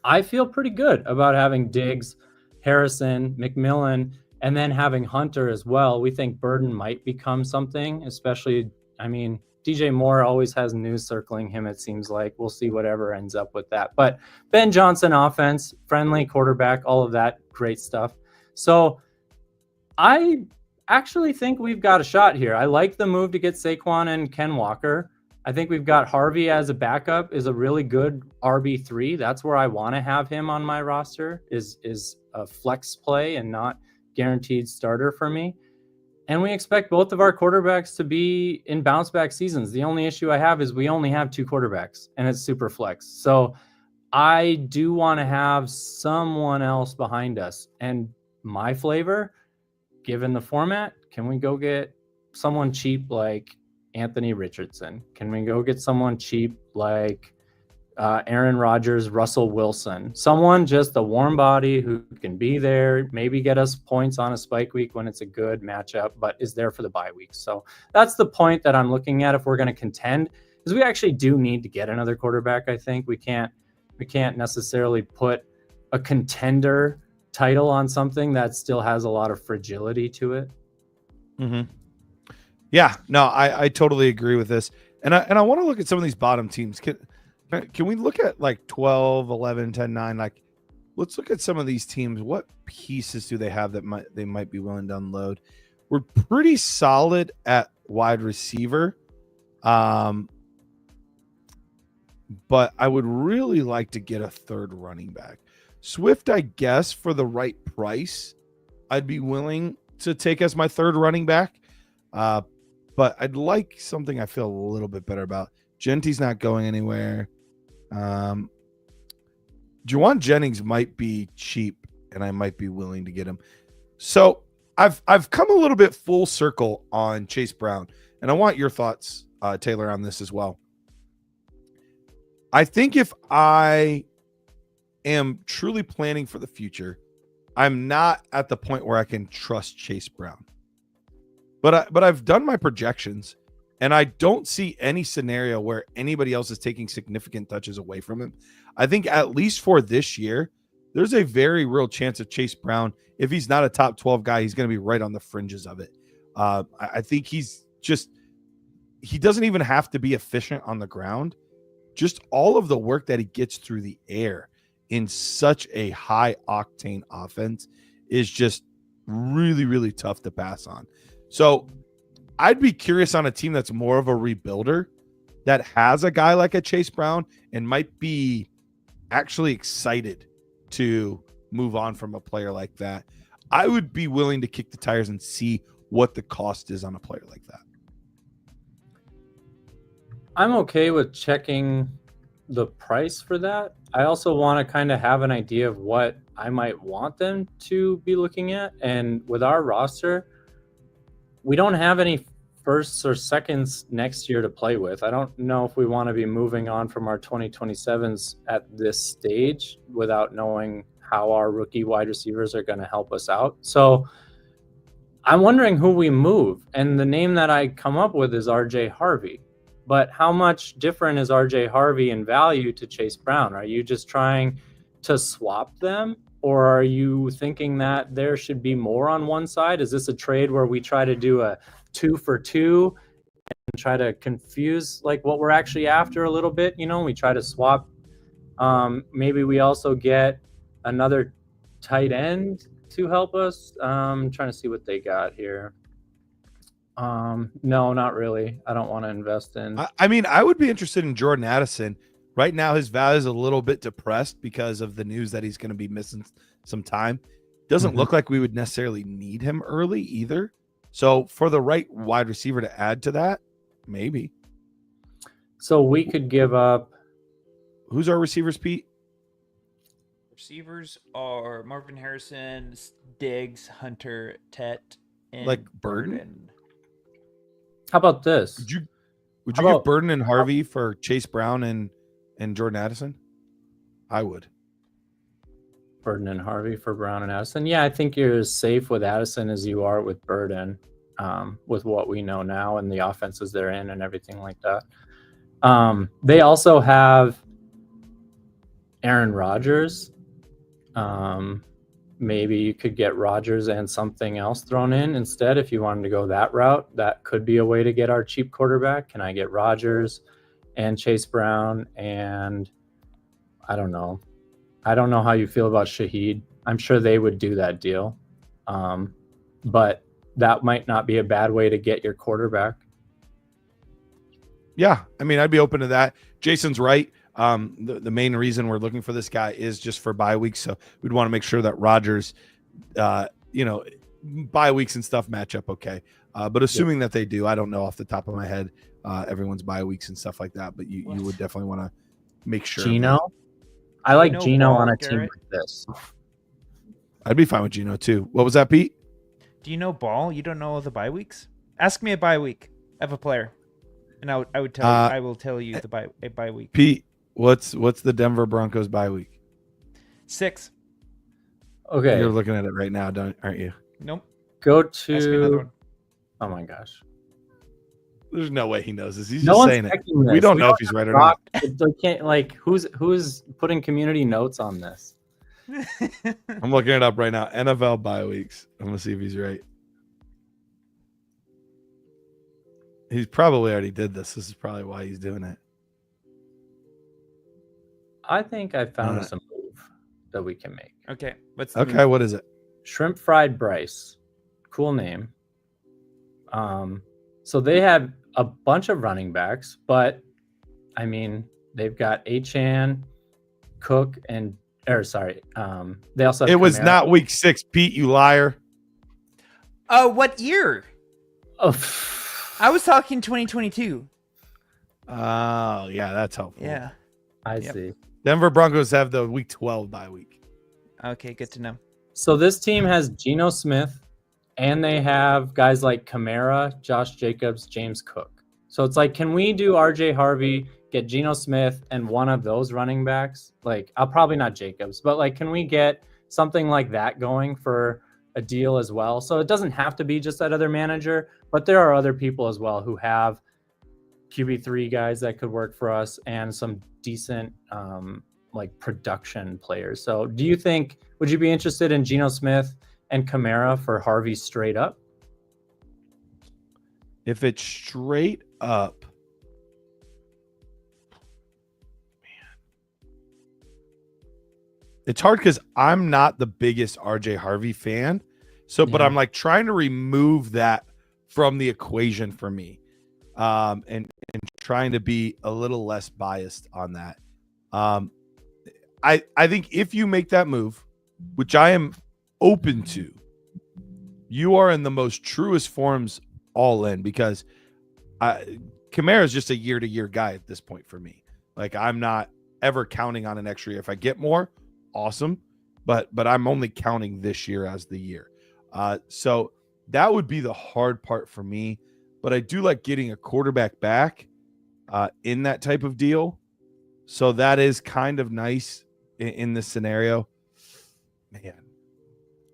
I feel pretty good about having Diggs, Harrison, McMillan, and then having Hunter as well. We think Burden might become something, especially, DJ Moore always has news circling him, it seems like. We'll see whatever ends up with that. But Ben Johnson offense, friendly quarterback, all of that great stuff. So I actually think we've got a shot here. I like the move to get Saquon and Ken Walker. I think we've got Harvey as a backup is a really good RB3. That's where I want to have him on my roster is a flex play and not guaranteed starter for me. And we expect both of our quarterbacks to be in bounce back seasons. The only issue I have is we only have 2 quarterbacks and it's super flex. So I do want to have someone else behind us. And my flavor, given the format, can we go get someone cheap like Anthony Richardson? Can we go get someone cheap like Aaron Rodgers, Russell Wilson? Someone just a warm body who can be there, maybe get us points on a spike week when it's a good matchup, but is there for the bye week. So that's the point that I'm looking at if we're going to contend, because we actually do need to get another quarterback. I think we can't necessarily put a contender title on something that still has a lot of fragility to it. Mm-hmm. Yeah, no, I totally agree with this. And I want to look at some of these bottom teams. Can we look at like 12, 11, 10, 9? Like, let's look at some of these teams. What pieces do they have that they might be willing to unload? We're pretty solid at wide receiver. But I would really like to get a third running back. Swift, I guess, for the right price, I'd be willing to take as my third running back. But I'd like something I feel a little bit better about. Genty's not going anywhere. Juwan Jennings might be cheap, and I might be willing to get him. So I've come a little bit full circle on Chase Brown, and I want your thoughts, Taylor, on this as well. I think if I am truly planning for the future, I'm not at the point where I can trust Chase Brown. But I've done my projections, and I don't see any scenario where anybody else is taking significant touches away from him. I think at least for this year, there's a very real chance of Chase Brown. If he's not a top 12 guy, he's going to be right on the fringes of it. I think he doesn't even have to be efficient on the ground. Just all of the work that he gets through the air in such a high octane offense is just really, really tough to pass on. So I'd be curious on a team that's more of a rebuilder that has a guy like a Chase Brown and might be actually excited to move on from a player like that. I would be willing to kick the tires and see what the cost is on a player like that. I'm okay with checking the price for that. I also want to kind of have an idea of what I might want them to be looking at. And with our roster, we don't have any firsts or seconds next year to play with. I don't know if we want to be moving on from our 2027s at this stage without knowing how our rookie wide receivers are going to help us out. So I'm wondering who we move. And the name that I come up with is RJ Harvey. But how much different is RJ Harvey in value to Chase Brown? Are you just trying to swap them? Or are you thinking that there should be more on one side? Is this a trade where we try to do a 2-for-2 and try to confuse like what we're actually after a little bit? We try to swap. Maybe we also get another tight end to help us. I'm trying to see what they got here. No, not really. I don't want to invest in. I mean, I would be interested in Jordan Addison. Right now, his value is a little bit depressed because of the news that he's going to be missing some time. Doesn't look like we would necessarily need him early either. So for the right wide receiver to add to that, maybe. So we could give up. Who's our receivers, Pete? Receivers are Marvin Harrison, Diggs, Hunter, Tet, and Like Burden? How about this? Would you How give about- Burden and Harvey for Chase Brown and Jordan Addison? I would. Burden and Harvey for Brown and Addison. Yeah, I think you're as safe with Addison as you are with Burden, with what we know now and the offenses they're in and everything like that. They also have Aaron Rodgers. Maybe you could get Rodgers and something else thrown in instead if you wanted to go that route. That could be a way to get our cheap quarterback. Can I get Rodgers and Chase Brown? And I don't know. I don't know how you feel about Shaheed. I'm sure they would do that deal. But that might not be a bad way to get your quarterback. Yeah, I mean, I'd be open to that. Jason's right. The main reason we're looking for this guy is just for bye weeks. So we'd want to make sure that Rodgers, bye weeks and stuff match up okay. But assuming that they do, I don't know off the top of my head everyone's bye weeks and stuff like that. But you would definitely want to make sure. Gino? I like Gino Ball, on a Garrett? team like this. I'd be fine with Gino too. What was that, Pete? Do you know Ball? You don't know the bye weeks? Ask me a bye week of a player, and I would tell you. I will tell you a bye week. Pete, what's the Denver Broncos bye week? 6. Okay. You're looking at it right now, aren't you? Nope. Go Ask me another to. one. Oh my gosh. There's no way he knows this. He's No just one's saying it. checking this. We don't know if he's right or not. They can't, who's putting community notes on this? I'm looking it up right now. NFL bye weeks. I'm gonna see if he's right. He's probably already did this. This is probably why he's doing it. I think I found us a move that we can make. Okay. What's the Okay, what is it? Shrimp Fried Bryce. Cool name. So they have a bunch of running backs, but I mean, they've got Achan, Cook, and they also have It was Kamara. not week 6, Pete, you liar. what year? Oh, I was talking 2022. Oh, yeah, that's helpful. Yeah. I Yep. see. Denver Broncos have the week 12 bye week. Okay, good to know. So this team has Geno Smith, and they have guys like Kamara, Josh Jacobs, James Cook. So it's like, can we do RJ Harvey, get Geno Smith, and one of those running backs? Like, I'll probably not Jacobs, but like, can we get something like that going for a deal as well? So it doesn't have to be just that other manager, but there are other people as well who have QB3 guys that could work for us and some decent like production players. So would you be interested in Geno Smith and Kamara for Harvey straight up? If it's straight up, man, it's hard because I'm not the biggest RJ Harvey fan. So, but Yeah. I'm like trying to remove that from the equation for me, and trying to be a little less biased on that. I think if you make that move, which I am open to, you are in the most truest forms all in, because Kamara is just a year-to-year guy at this point for me. Like, I'm not ever counting on an extra year. If I get more, awesome. But I'm only counting this year as the year. So that would be the hard part for me. But I do like getting a quarterback back in that type of deal. So that is kind of nice in this scenario. Man,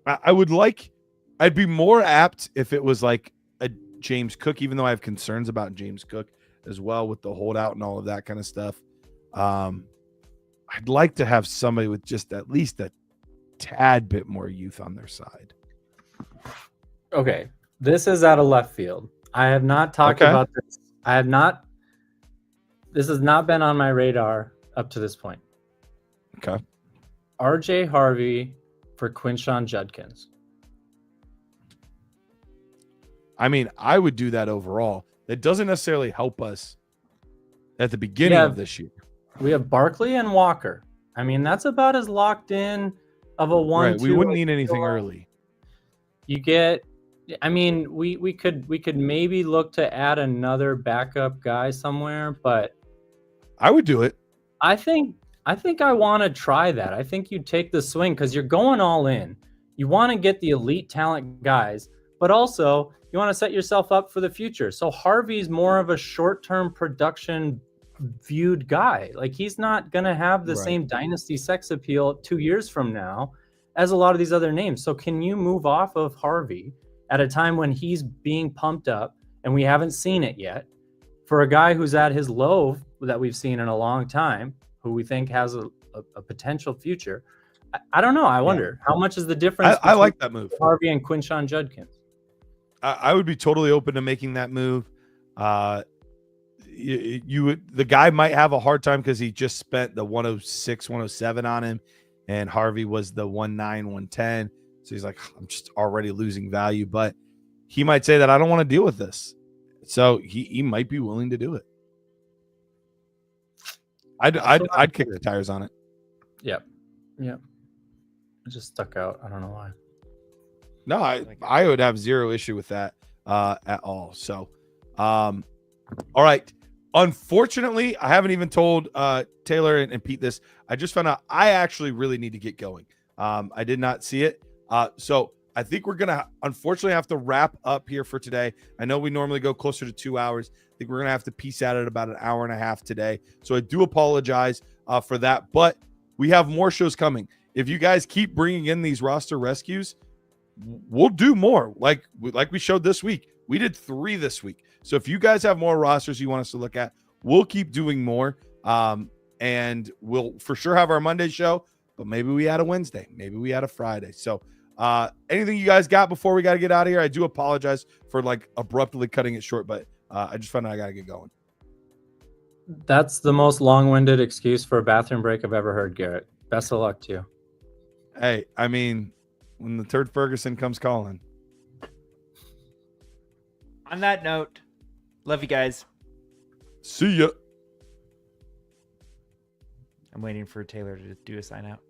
I'd be more apt if it was like a James Cook, even though I have concerns about James Cook as well with the holdout and all of that kind of stuff. I'd like to have somebody with just at least a tad bit more youth on their side. Okay, this is out of left field. I have not talked about this. This has not been on my radar up to this point. Okay. RJ Harvey for Quinshon Judkins. I mean, I would do that overall. That doesn't necessarily help us at the beginning of this year. We have Barkley and Walker. I mean, that's about as locked in of a 1-2. Right. We wouldn't need anything early. You get, I mean, we could maybe look to add another backup guy somewhere, but I would do it. I think I want to try that. I think you take the swing because you're going all in. You want to get the elite talent guys, but also you want to set yourself up for the future. So Harvey's more of a short-term production viewed guy. Like, he's not going to have the same dynasty sex appeal 2 years from now as a lot of these other names. So can you move off of Harvey at a time when he's being pumped up and we haven't seen it yet for a guy who's at his low that we've seen in a long time, who we think has a potential future? I don't know. I wonder how much is the difference. I like that move. Harvey and Quinshon Judkins. I would be totally open to making that move. The guy might have a hard time because he just spent the 106, 107 on him, and Harvey was the 109, 110. So he's like, I'm just already losing value. But he might say that I don't want to deal with this. So he might be willing to do it. I'd kick the tires on it. Yep. It just stuck out. I don't know why. No, I would have zero issue with that at all. So, all right. Unfortunately, I haven't even told Taylor and Pete this. I just found out I actually really need to get going. I did not see it. So I think we're going to unfortunately have to wrap up here for today. I know we normally go closer to 2 hours. I think we're going to have to piece out at about an hour and a half today. So I do apologize for that, but we have more shows coming. If you guys keep bringing in these roster rescues, we'll do more. Like we showed this week. We did 3 this week. So if you guys have more rosters you want us to look at, we'll keep doing more. And we'll for sure have our Monday show, but maybe we add a Wednesday. Maybe we add a Friday. So anything you guys got before we got to get out of here? I do apologize for like abruptly cutting it short, but I just found out I got to get going. That's the most long-winded excuse for a bathroom break I've ever heard, Garrett. Best of luck to you. Hey, I mean, when the third Ferguson comes calling. On that note, love you guys. See ya. I'm waiting for Taylor to do a sign out.